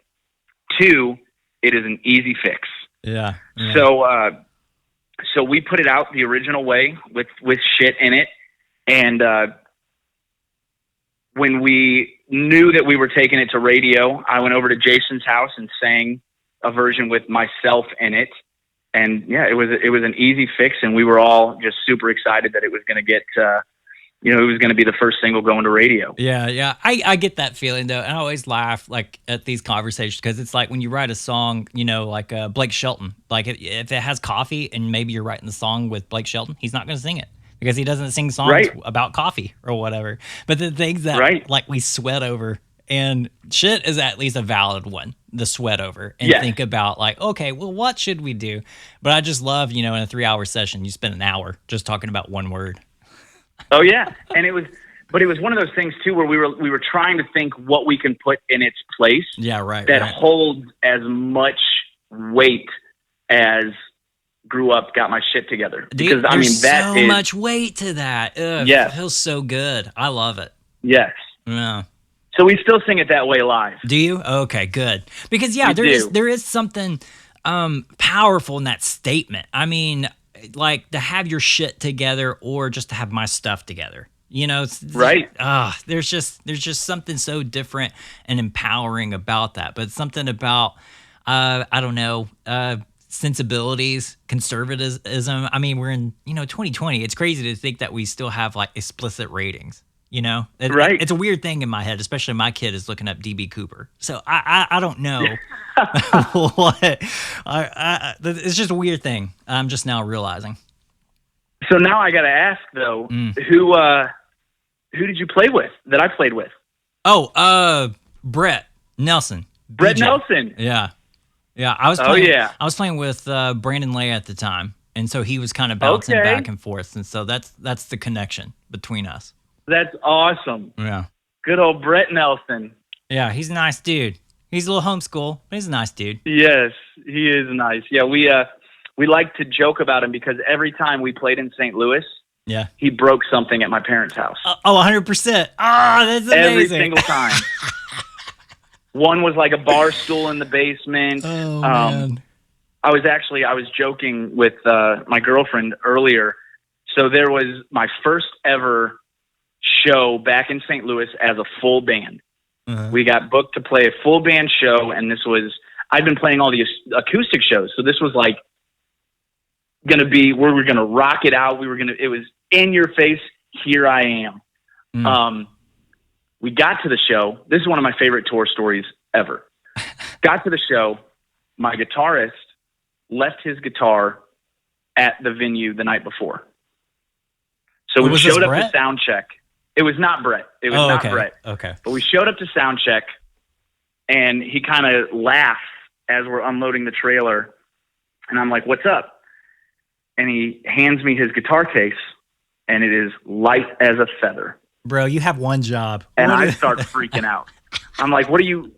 Two, it is an easy fix. Yeah. So we put it out the original way with shit in it. And when we knew that we were taking it to radio, I went over to Jason's house and sang a version with myself in it. And yeah, it was an easy fix, and we were all just super excited that it was going to get, it was going to be the first single going to radio. Yeah. I get that feeling, though. And I always laugh at these conversations, because it's like when you write a song, like Blake Shelton, if it has coffee and maybe you're writing the song with Blake Shelton, he's not going to sing it because he doesn't sing songs about coffee or whatever. But the things that we sweat over, and shit is at least a valid one, the sweat over, and think about okay, well, what should we do? But I just love, in a 3-hour session, you spend an hour just talking about one word. Oh yeah, and it was one of those things too where we were trying to think what we can put in its place. Yeah, right. That holds as much weight as grew up, got my shit together. Because there's so much weight to that. Ugh, it feels so good. I love it. Yes. Yeah. So we still sing it that way live. Do you? Okay, good. Because there is something powerful in that statement. I mean, to have your shit together, or just to have my stuff together. Right. There's just something so different and empowering about that. But something about I don't know, sensibilities, conservatism. I mean, we're in 2020. It's crazy to think that we still have explicit ratings. Right. It's a weird thing in my head, especially my kid is looking up DB Cooper. So I don't know what. It's just a weird thing. I'm just now realizing. So now I got to ask though, who did you play with that I played with? Oh, Brett Nelson. Brett BJ. Nelson. Yeah. I was playing with Brandon Lay at the time, and so he was kind of bouncing back and forth, and so that's the connection between us. That's awesome. Yeah. Good old Brett Nelson. Yeah, he's a nice dude. He's a little homeschool, but he's a nice dude. Yes, he is nice. Yeah, we like to joke about him because every time we played in St. Louis, he broke something at my parents' house. 100%. That's amazing. Every single time. One was like a bar stool in the basement. Oh, man. I was joking with my girlfriend earlier. So there was my first ever show back in St. Louis as a full band. Uh-huh. We got booked to play a full band show, and I'd been playing all the acoustic shows. So this was like going to be where we're going to rock it out. It was in your face. Here I am. Mm. We got to the show. This is one of my favorite tour stories ever. Got to the show. My guitarist left his guitar at the venue the night before. So we showed up to sound check. It was not Brett. It was not Brett. Okay. But we showed up to sound check, and he kind of laughs as we're unloading the trailer. And I'm like, "What's up?" And he hands me his guitar case, and it is light as a feather. Bro, you have one job. And I start freaking out. I'm like, "What are you?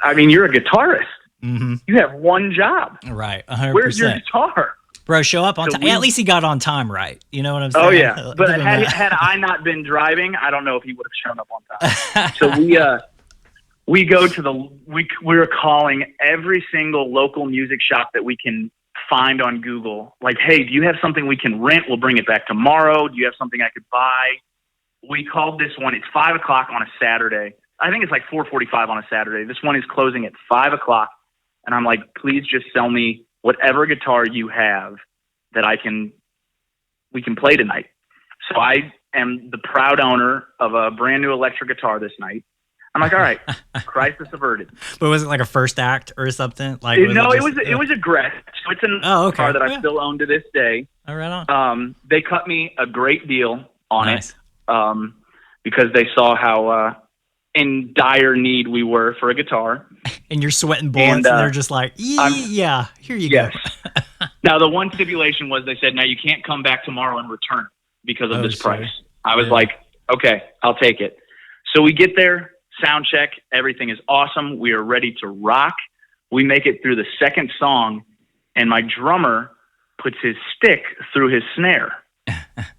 I mean, you're a guitarist. Mm-hmm. You have one job. Right, 100%. Where's your guitar?" Bro, show up on time. At least he got on time, right? You know what I'm saying? Oh, yeah. But had I not been driving, I don't know if he would have shown up on time. So we go to we're calling every single local music shop that we can find on Google. Like, hey, do you have something we can rent? We'll bring it back tomorrow. Do you have something I could buy? We called this one. It's 5 o'clock on a Saturday. I think it's like 4:45 on a Saturday. This one is closing at 5 o'clock. And I'm like, please just sell me whatever guitar you have that we can play tonight. So I am the proud owner of a brand new electric guitar this night. I'm like, all right, crisis averted. But was it like a first act or something? Like it was a Gretsch. So it's a guitar that I still own to this day. All right on. They cut me a great deal on it because they saw how in dire need we were for a guitar. And you're sweating bullets, and they're just like, yeah, here you go. Now, the one stipulation was they said, now you can't come back tomorrow and return because of this price. I was like, okay, I'll take it. So we get there, sound check, everything is awesome. We are ready to rock. We make it through the second song, and my drummer puts his stick through his snare.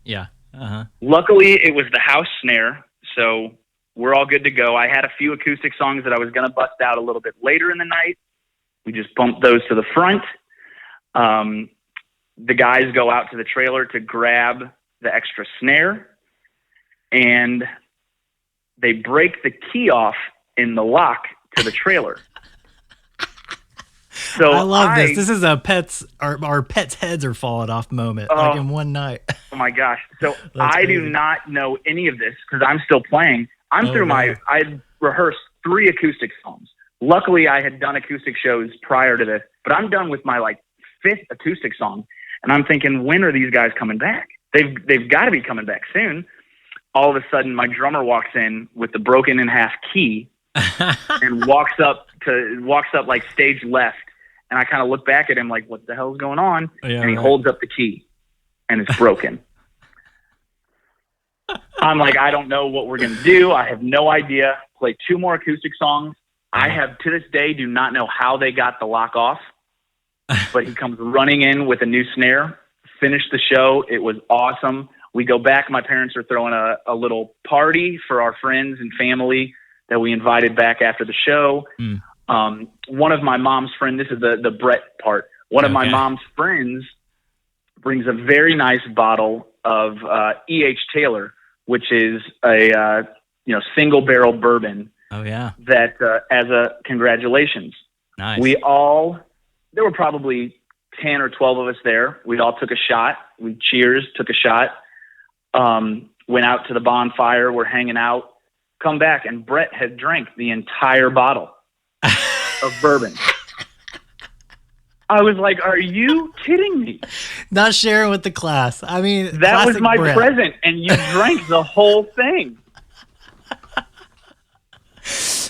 Yeah. Uh-huh. Luckily, it was the house snare, so we're all good to go. I had a few acoustic songs that I was going to bust out a little bit later in the night. We just bumped those to the front. The guys go out to the trailer to grab the extra snare, and they break the key off in the lock to the trailer. So I love this. This is our pets' heads are falling off moment, like in one night. Oh my gosh. So I do not know any of this because I'm still playing. I'd rehearsed 3 acoustic songs. Luckily, I had done acoustic shows prior to this, but I'm done with my 5th acoustic song. And I'm thinking, when are these guys coming back? They've got to be coming back soon. All of a sudden, my drummer walks in with the broken in half key and walks up like stage left. And I kind of look back at him like, what the hell's going on? Yeah, and he holds up the key and it's broken. I'm like, I don't know what we're going to do. I have no idea. Play 2 more acoustic songs. I have, to this day, do not know how they got the lock off. But he comes running in with a new snare, finished the show. It was awesome. We go back. My parents are throwing a little party for our friends and family that we invited back after the show. One of my mom's friends, this is the Brett part. One of my mom's friends brings a very nice bottle of E.H. Taylor, which is a single barrel bourbon. Oh yeah. That as a congratulations. Nice. There were probably 10 or 12 of us there. We all took a shot. We took a shot. went out to the bonfire, we're hanging out, come back, and Brett had drank the entire bottle of bourbon. I was like, are you kidding me? Not sharing with the class. I mean, that was my Brett. present, and you drank the whole thing.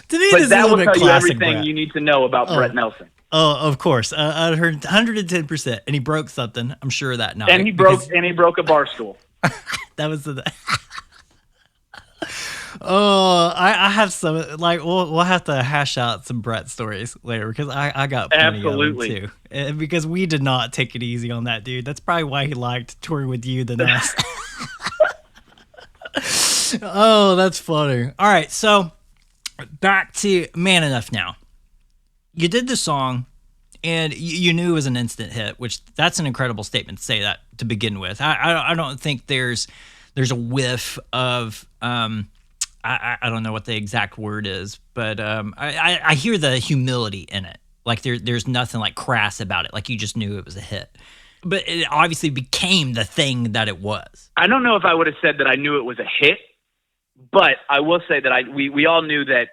To me, But this that is a will little bit tell you classic everything Brett. you need to know about Brett Nelson. Oh, of course. I heard 110%, and he broke something. I'm sure of that night. And he broke a bar stool. That was the. Oh, I have some, like, we'll have to hash out some Brett stories later, because I got plenty of them too. And because we did not take it easy on that dude. That's probably why he liked touring with you than us. Oh, that's funny. All right, so back to Man Enough Now. You did the song, and you knew it was an instant hit, which that's an incredible statement to say that to begin with. I don't think there's a whiff of I don't know what the exact word is, but I hear the humility in it. Like there's nothing like crass about it. Like you just knew it was a hit. But it obviously became the thing that it was. I don't know if I would have said that I knew it was a hit, but I will say that we all knew that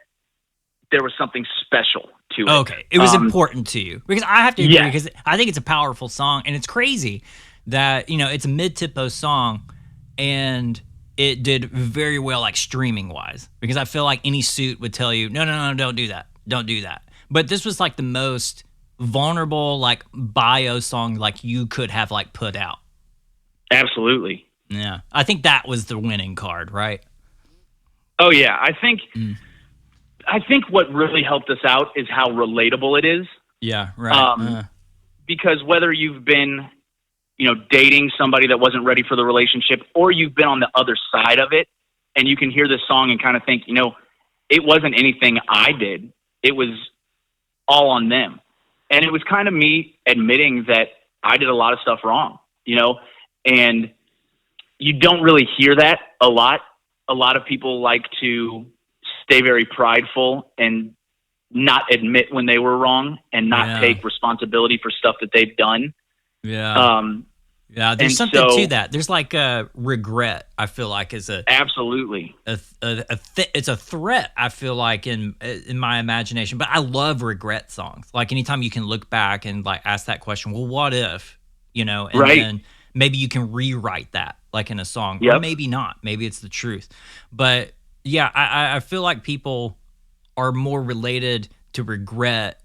there was something special to it. Okay, it was important to you, because I have to agree, Yeah. because I think it's a powerful song, and it's crazy that it's a mid-tempo song, and it did very well, like streaming wise, because I feel like any suit would tell you, no, don't do that. But this was like the most vulnerable, like bio song like you could have like put out. Absolutely. Yeah, I think that was the winning card, right? Oh yeah, I think what really helped us out is how relatable it is. Yeah, right. Because whether you've been, dating somebody that wasn't ready for the relationship, or you've been on the other side of it, and you can hear this song and kind of think, it wasn't anything I did. It was all on them. And it was kind of me admitting that I did a lot of stuff wrong, and you don't really hear that a lot. A lot of people like to stay very prideful and not admit when they were wrong and not take responsibility for stuff that they've done. Yeah. There's something to that. There's like a regret, I feel like, is absolutely it's a threat, I feel like, in my imagination. But I love regret songs. Like anytime you can look back and like ask that question, well, what if, and then maybe you can rewrite that like in a song, or maybe not. Maybe it's the truth. But yeah, I feel like people are more related to regret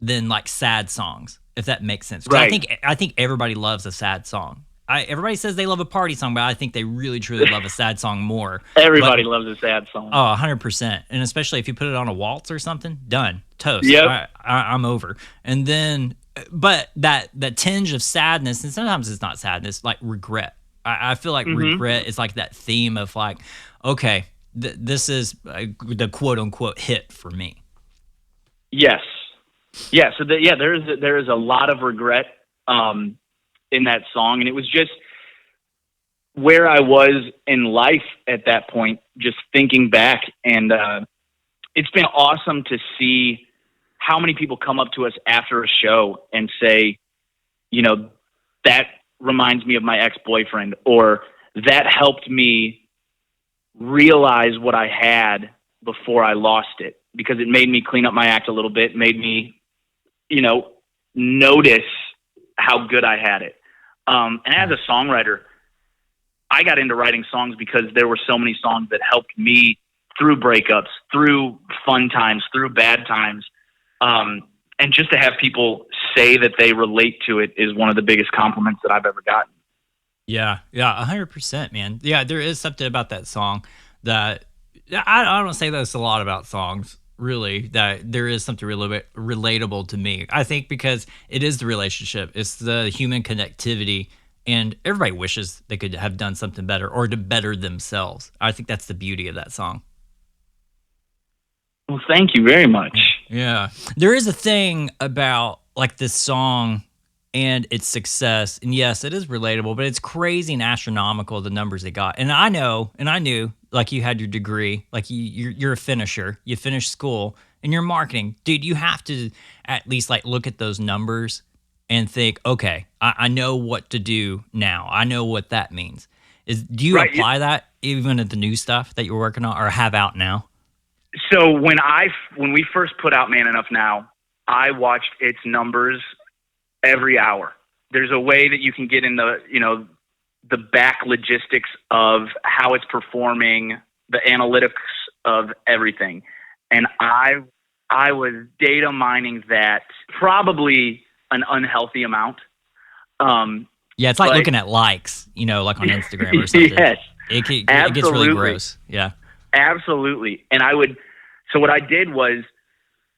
than like sad songs, if that makes sense. Right. I think everybody loves a sad song. Everybody says they love a party song, but I think they really truly love a sad song more. Everybody loves a sad song. Oh, 100%. And especially if you put it on a waltz or something, done. Toast. Yep. I'm over. And then, but that tinge of sadness, and sometimes it's not sadness, like regret. I feel like regret is like that theme of like, okay, this is the quote unquote hit for me. Yes. Yeah. So there is a lot of regret in that song, and it was just where I was in life at that point, just thinking back, and it's been awesome to see how many people come up to us after a show and say, that reminds me of my ex-boyfriend, or that helped me realize what I had before I lost it, because it made me clean up my act a little bit, made me, notice how good I had it. And as a songwriter, I got into writing songs because there were so many songs that helped me through breakups, through fun times, through bad times. And just to have people say that they relate to it is one of the biggest compliments that I've ever gotten. Yeah, 100%, man. Yeah, there is something about that song that I don't say that's a lot about songs, really, that there is something relatable to me. I think because it is the relationship, it's the human connectivity, and everybody wishes they could have done something better or to better themselves. I think that's the beauty of that song. Well, thank you very much. Yeah. There is a thing about like this song and its success, and yes, it is relatable, but it's crazy and astronomical, the numbers they got. And I knew, like, you had your degree, like you're a finisher, you finished school, and you're marketing. Dude, you have to at least like look at those numbers and think, okay, I know what to do now. I know what that means. Do you apply that even at the new stuff that you're working on or have out now? So when we first put out Man Enough Now, I watched its numbers every hour. There's a way that you can get in the back logistics of how it's performing, the analytics of everything. And I was data mining that probably an unhealthy amount. Yeah, it's like looking at likes, like on Instagram or something. Yes, it gets really gross. Yeah, absolutely. And so what I did was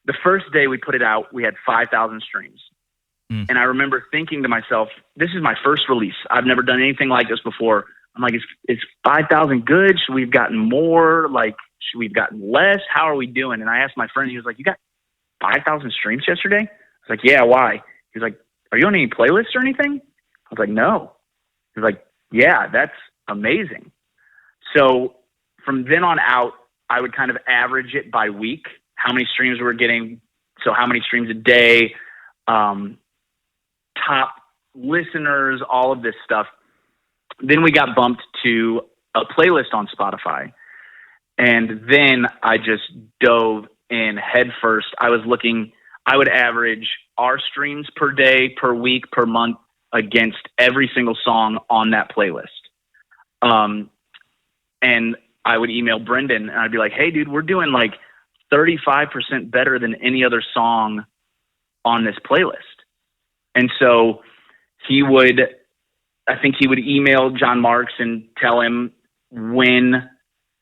the first day we put it out, we had 5,000 streams. And I remember thinking to myself, this is my first release. I've never done anything like this before. I'm like, is 5,000 good? Should we have gotten more? Like, should we have gotten less? How are we doing? And I asked my friend, he was like, you got 5,000 streams yesterday? I was like, yeah, why? He was like, are you on any playlists or anything? I was like, no. He was like, yeah, that's amazing. So from then on out, I would kind of average it by week, how many streams we were getting. So how many streams a day, top listeners, all of this stuff. Then we got bumped to a playlist on Spotify. And then I just dove in head first. I would average our streams per day, per week, per month against every single song on that playlist. And I would email Brendan and I'd be like, hey dude, we're doing like 35% better than any other song on this playlist. And so I think he would email John Marks and tell him when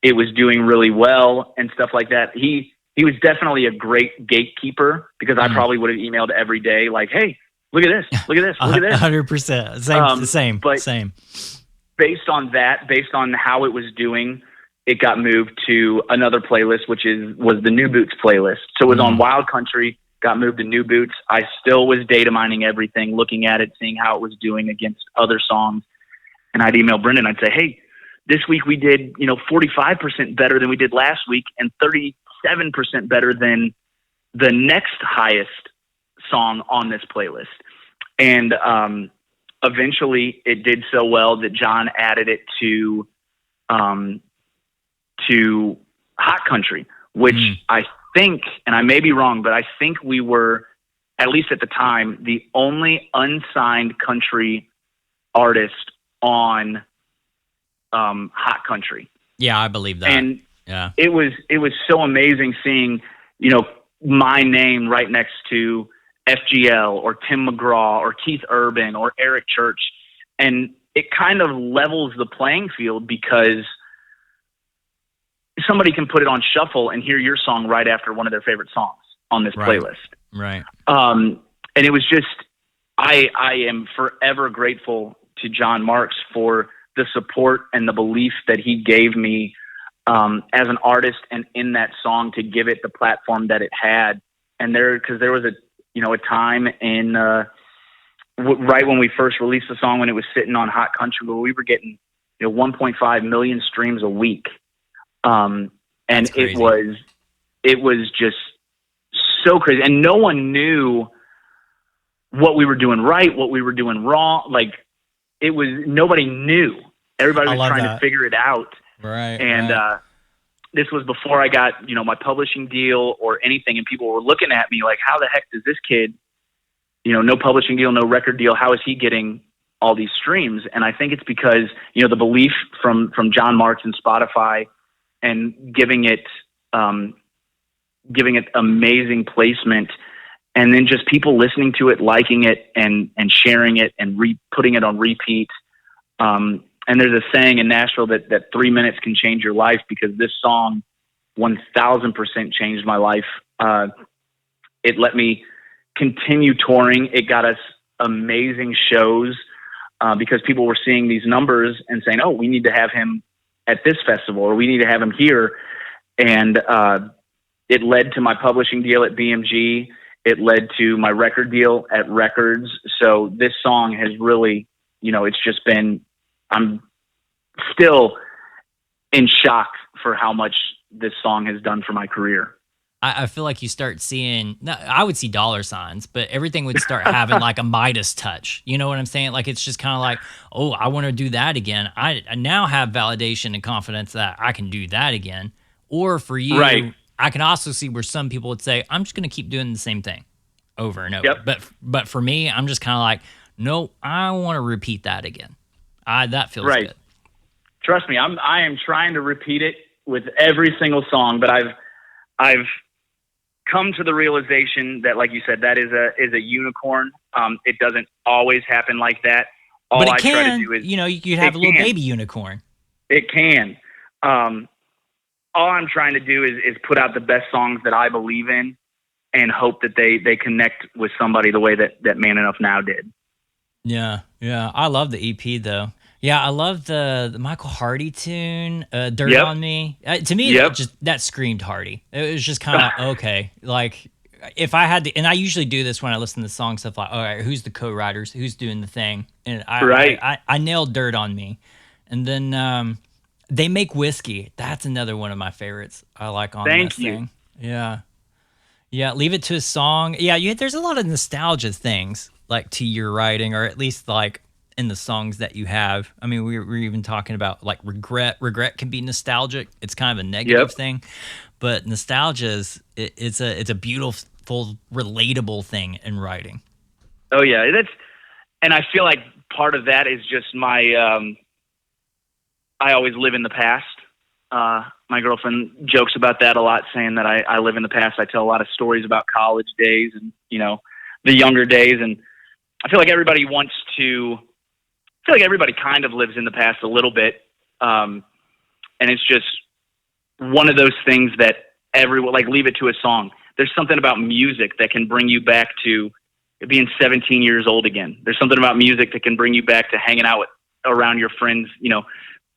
it was doing really well and stuff like that. He was definitely a great gatekeeper because I probably would have emailed every day like, hey, look at this, look at this, look at this. 100%. Same. Based on that, based on how it was doing, it got moved to another playlist, which was the New Boots playlist. So it was on Wild Country, got moved to New Boots. I still was data mining everything, looking at it, seeing how it was doing against other songs. And I'd email Brendan. I'd say, hey, this week we did, 45% better than we did last week and 37% better than the next highest song on this playlist. And eventually it did so well that John added it to Hot Country, which I think, and I may be wrong, but I think we were, at least at the time, the only unsigned country artist on Hot Country. Yeah, I believe that. And yeah, it was so amazing seeing, my name right next to FGL or Tim McGraw or Keith Urban or Eric Church. And it kind of levels the playing field because somebody can put it on shuffle and hear your song right after one of their favorite songs on this playlist. Right. And it was just, I am forever grateful to John Marks for the support and the belief that he gave me as an artist and in that song to give it the platform that it had. And because there was a time in right when we first released the song, when it was sitting on Hot Country, where we were getting 1.5 million streams a week. And it was just so crazy. And no one knew what we were doing right, what we were doing wrong. Like nobody knew. Everybody was trying to figure it out. Right. And, this was before I got, my publishing deal or anything. And people were looking at me like, how the heck does this kid, no publishing deal, no record deal, how is he getting all these streams? And I think it's because, the belief from John Marks and Spotify and giving it amazing placement, and then just people listening to it, liking it and sharing it and putting it on repeat. And there's a saying in Nashville that 3 minutes can change your life, because this song 1000% changed my life. It let me continue touring. It got us amazing shows because people were seeing these numbers and saying, oh, we need to have him at this festival, or we need to have him here. And it led to my publishing deal at BMG. It led to my record deal at Records. So this song has really, it's just been, I'm still in shock for how much this song has done for my career. I feel like you start seeing, I would see dollar signs, but everything would start having like a Midas touch. You know what I'm saying? Like, it's just kind of like, oh, I want to do that again. I now have validation and confidence that I can do that again. Or for you, Right. I can also see where some people would say, I'm just going to keep doing the same thing over and over. Yep. But for me, I'm just kind of like, no, I want to repeat that again. That feels Right. good. Trust me, I am trying to repeat it with every single song, but I've come to the realization that, like you said, that is a unicorn. It doesn't always happen like that. All But it I can, try to do is, you know, you could have a little can. baby unicorn. It can. All I'm trying to do is put out the best songs that I believe in, and hope that they connect with somebody the way that Man Enough Now did. Yeah. I love the EP though. Yeah, I love the Michael Hardy tune, "Dirt Yep. on Me." To me, Yep. that screamed Hardy. It was just kind of like, okay. Like, if I had to, and I usually do this when I listen to the song stuff. Like, all right, who's the co-writers? Who's doing the thing? And I nailed "Dirt on Me," and then They Make Whiskey. That's another one of my favorites. I like on Thank this you. thing. Yeah. Leave It to a Song. Yeah, there's a lot of nostalgia things like to your writing, or at least like in the songs that you have. I mean, we're even talking about like regret. Regret can be nostalgic. It's kind of a negative Yep. thing, but nostalgia it's a beautiful, relatable thing in writing. Oh yeah, and I feel like part of that is just my. I always live in the past. My girlfriend jokes about that a lot, saying that I live in the past. I tell a lot of stories about college days and, the younger days. And I feel like everybody kind of lives in the past a little bit. And it's just one of those things that everyone, like, leave it to a song. There's something about music that can bring you back to being 17 years old again. There's something about music that can bring you back to hanging out around your friends,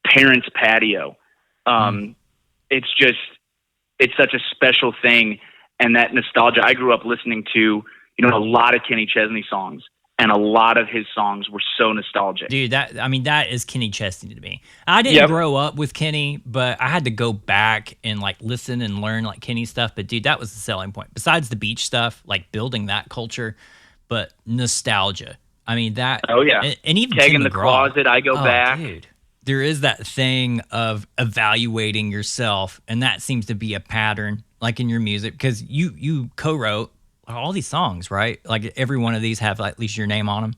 parents' patio. It's such a special thing. And that nostalgia, I grew up listening to, a lot of Kenny Chesney songs, and a lot of his songs were so nostalgic. Dude, that is Kenny Chesney to me. I didn't grow up with Kenny, but I had to go back and like listen and learn like Kenny stuff. But dude, that was the selling point. Besides the beach stuff, like building that culture, but nostalgia. I mean that. Oh yeah, and even Keg Tim in the McGraw. Closet. I go back. Dude, there is that thing of evaluating yourself, and that seems to be a pattern, like in your music, because you co-wrote all these songs, right? Like every one of these have at least your name on them.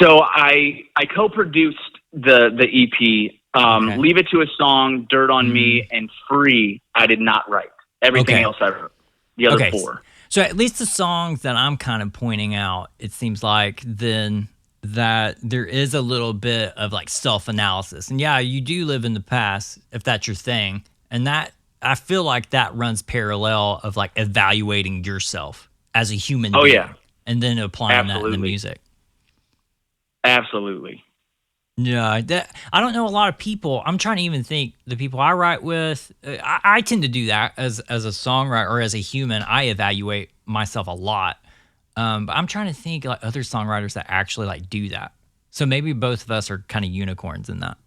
So I co-produced the EP. Okay. Leave It to a Song, Dirt on Me, and Free. I did not write. Everything else I wrote. The other four. So at least the songs that I'm kind of pointing out, it seems like then that there is a little bit of like self-analysis. And yeah, you do live in the past, if that's your thing. And that, I feel like that runs parallel of like evaluating yourself as a human being. Yeah. And then applying that in the music. Absolutely. Yeah, I don't know a lot of people. I'm trying to even think the people I write with. I tend to do that as a songwriter or as a human. I evaluate myself a lot, but I'm trying to think like other songwriters that actually like do that. So maybe both of us are kind of unicorns in that.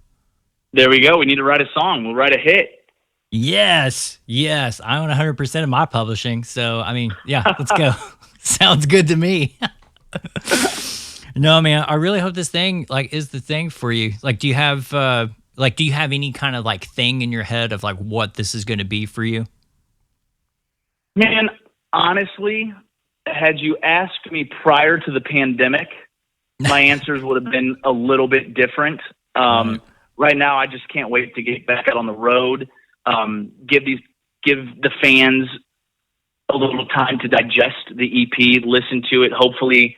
There we go. We need to write a song. We'll write a hit. Yes. I own 100% of my publishing. So I mean, yeah, let's go. Sounds good to me. No, man, I really hope this thing like is the thing for you. Like, do you have any kind of like thing in your head of like what this is going to be for you? Man, honestly, had you asked me prior to the pandemic, my answers would have been a little bit different. Right now, I just can't wait to get back out on the road. Give the fans a little time to digest the EP, listen to it. Hopefully,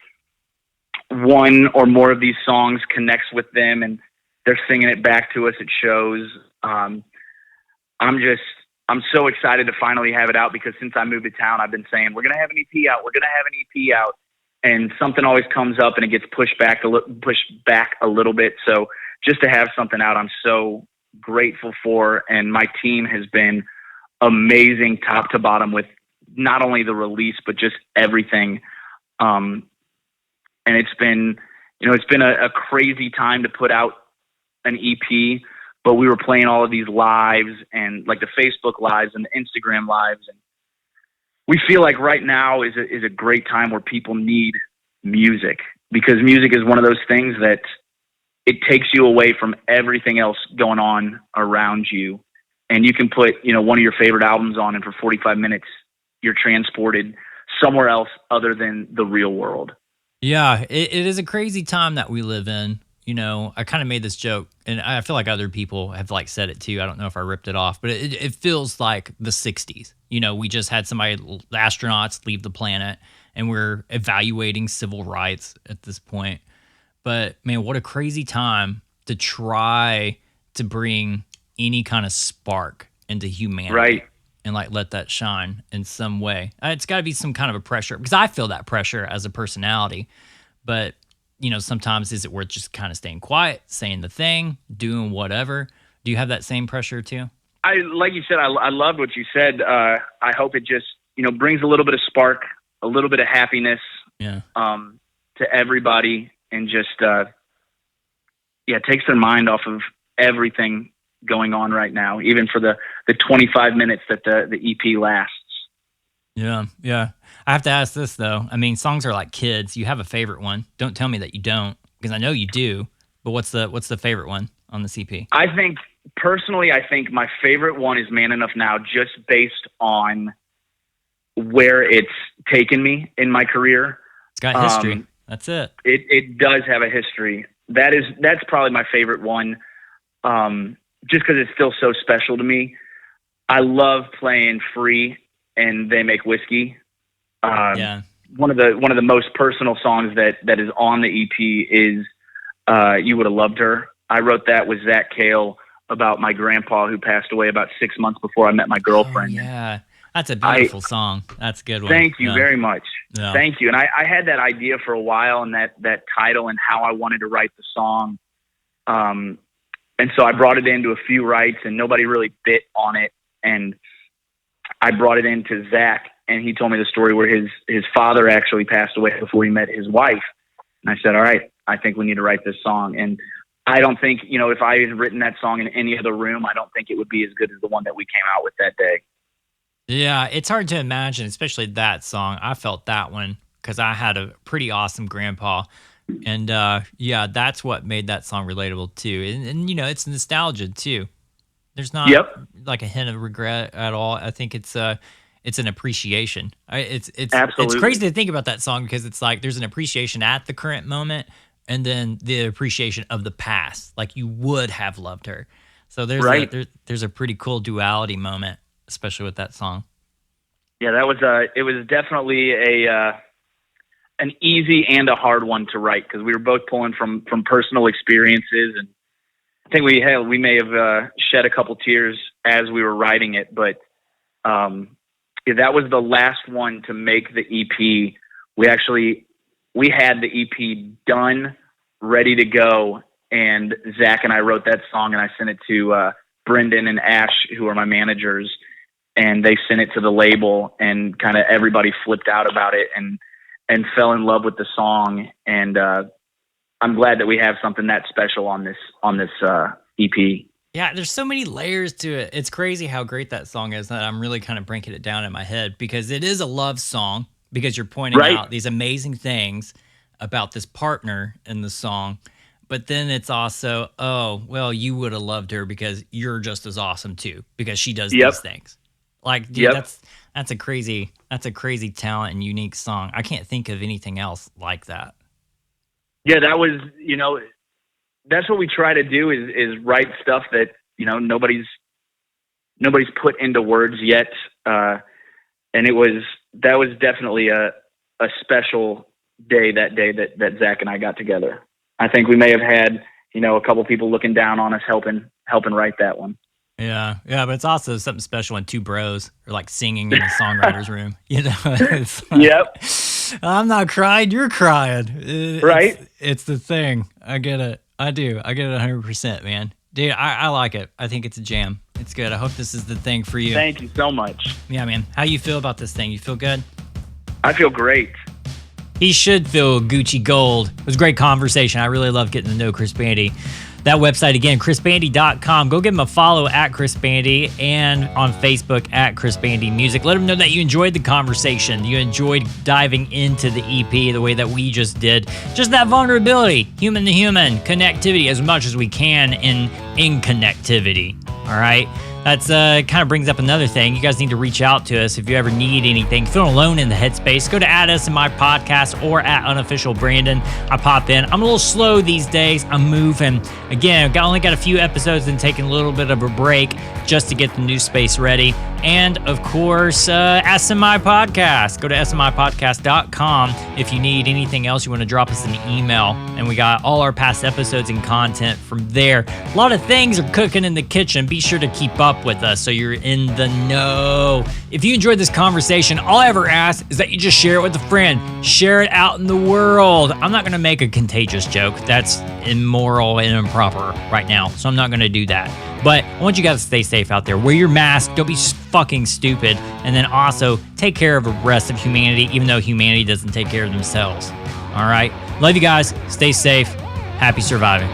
one or more of these songs connects with them and they're singing it back to us at shows. I'm so excited to finally have it out, because since I moved to town, I've been saying, we're going to have an EP out. And something always comes up and it gets pushed back a little bit. So just to have something out, I'm so grateful for. And my team has been amazing top to bottom with not only the release, but just everything. And it's been a crazy time to put out an EP, but we were playing all of these lives and like the Facebook lives and the Instagram lives. And we feel like right now is a great time where people need music, because music is one of those things that it takes you away from everything else going on around you. And you can put, one of your favorite albums on, and for 45 minutes, you're transported somewhere else other than the real world. Yeah, it is a crazy time that we live in. I kind of made this joke, and I feel like other people have said it too. I don't know if I ripped it off, but it feels like the 60s. We just had the astronauts leave the planet, and we're evaluating civil rights at this point. But man, what a crazy time to try to bring any kind of spark into humanity. Right. And let that shine in some way. It's got to be some kind of a pressure, because I feel that pressure as a personality. But, sometimes is it worth just kind of staying quiet, saying the thing, doing whatever? Do you have that same pressure too? Like you said, I loved what you said. I hope it just, brings a little bit of spark, a little bit of happiness to everybody, and just, takes their mind off of everything going on right now, even for the 25 minutes that the EP lasts. Yeah. I have to ask this though. I mean, songs are like kids. You have a favorite one. Don't tell me that you don't, because I know you do. But what's the favorite one on the CP? Personally, I think my favorite one is Man Enough Now, just based on where it's taken me in my career. It's got history. That's it. It does have a history. That's probably my favorite one. Just because it's still so special to me. I love playing Free and They Make Whiskey. One of the most personal songs that is on the EP is You Would Have Loved Her. I wrote that with Zach Cale about my grandpa, who passed away about 6 months before I met my girlfriend. Oh, yeah, that's a beautiful song. That's a good one. Thank you very much. Yeah. Thank you. And I had that idea for a while, and that title and how I wanted to write the song. And so I brought it into a few writes, and nobody really bit on it. And I brought it into Zach, and he told me the story where his father actually passed away before he met his wife. And I said, all right, I think we need to write this song. And I don't think, if I had written that song in any other room, I don't think it would be as good as the one that we came out with that day. Yeah, it's hard to imagine, especially that song. I felt that one because I had a pretty awesome grandpa. And that's what made that song relatable too. And it's nostalgia too. There's not like a hint of regret at all. I think it's an appreciation. It's crazy to think about that song, because it's like there's an appreciation at the current moment, and then the appreciation of the past. Like, you would have loved her. So there's a pretty cool duality moment, especially with that song. Yeah, it was definitely an easy and a hard one to write, because we were both pulling from personal experiences, and I think we may have shed a couple tears as we were writing it, but that was the last one to make the EP. We had the EP done, ready to go, and Zach and I wrote that song, and I sent it to Brendan and Ash, who are my managers, and they sent it to the label, and kind of everybody flipped out about it and fell in love with the song. And I'm glad that we have something that special on this EP. Yeah, there's so many layers to it. It's crazy how great that song is, that I'm really kind of breaking it down in my head, because it is a love song, because you're pointing out these amazing things about this partner in the song. But then it's also, you would have loved her because you're just as awesome too, because she does these things. Like, dude, that's a crazy talent and unique song. I can't think of anything else like that. Yeah, that was, that's what we try to do is write stuff that, nobody's put into words yet. And that was definitely a special day that Zach and I got together. I think we may have had, a couple people looking down on us helping write that one. Yeah, but it's also something special when two bros are like singing in the songwriter's room. It's like, I'm not crying, you're crying. Right? It's the thing. I get it. I do. I get it 100%, man. Dude, I like it. I think it's a jam. It's good. I hope this is the thing for you. Thank you so much. Yeah, man. How you feel about this thing? You feel good? I feel great. He should feel Gucci gold. It was a great conversation. I really love getting to know Chris Bandi. That website again, chrisbandi.com. Go give him a follow at Chris Bandi and on Facebook at Chris Bandi Music. Let him know that you enjoyed the conversation. You enjoyed diving into the EP the way that we just did. Just that vulnerability, human to human, connectivity as much as we can in connectivity. All right. That's kind of brings up another thing. You guys need to reach out to us if you ever need anything. Feeling alone in the headspace, go to @SMI Podcast or @Unofficial Brandon. I pop in. I'm a little slow these days. I'm moving. Again, only got a few episodes and taking a little bit of a break just to get the new space ready. And of course, SMI Podcast. Go to smipodcast.com if you need anything else. You want to drop us an email. And we got all our past episodes and content from there. A lot of things are cooking in the kitchen. Be sure to keep up with us so you're in the know. If you enjoyed this conversation, all I ever ask is that you just share it with a friend. Share it out in the world. I'm not going to make a contagious joke. That's immoral and improper right now, so I'm not going to do that. But I want you guys to stay safe out there. Wear your mask. Don't be fucking stupid. And then also take care of the rest of humanity, even though humanity doesn't take care of themselves. All right? Love you guys. Stay safe. Happy surviving.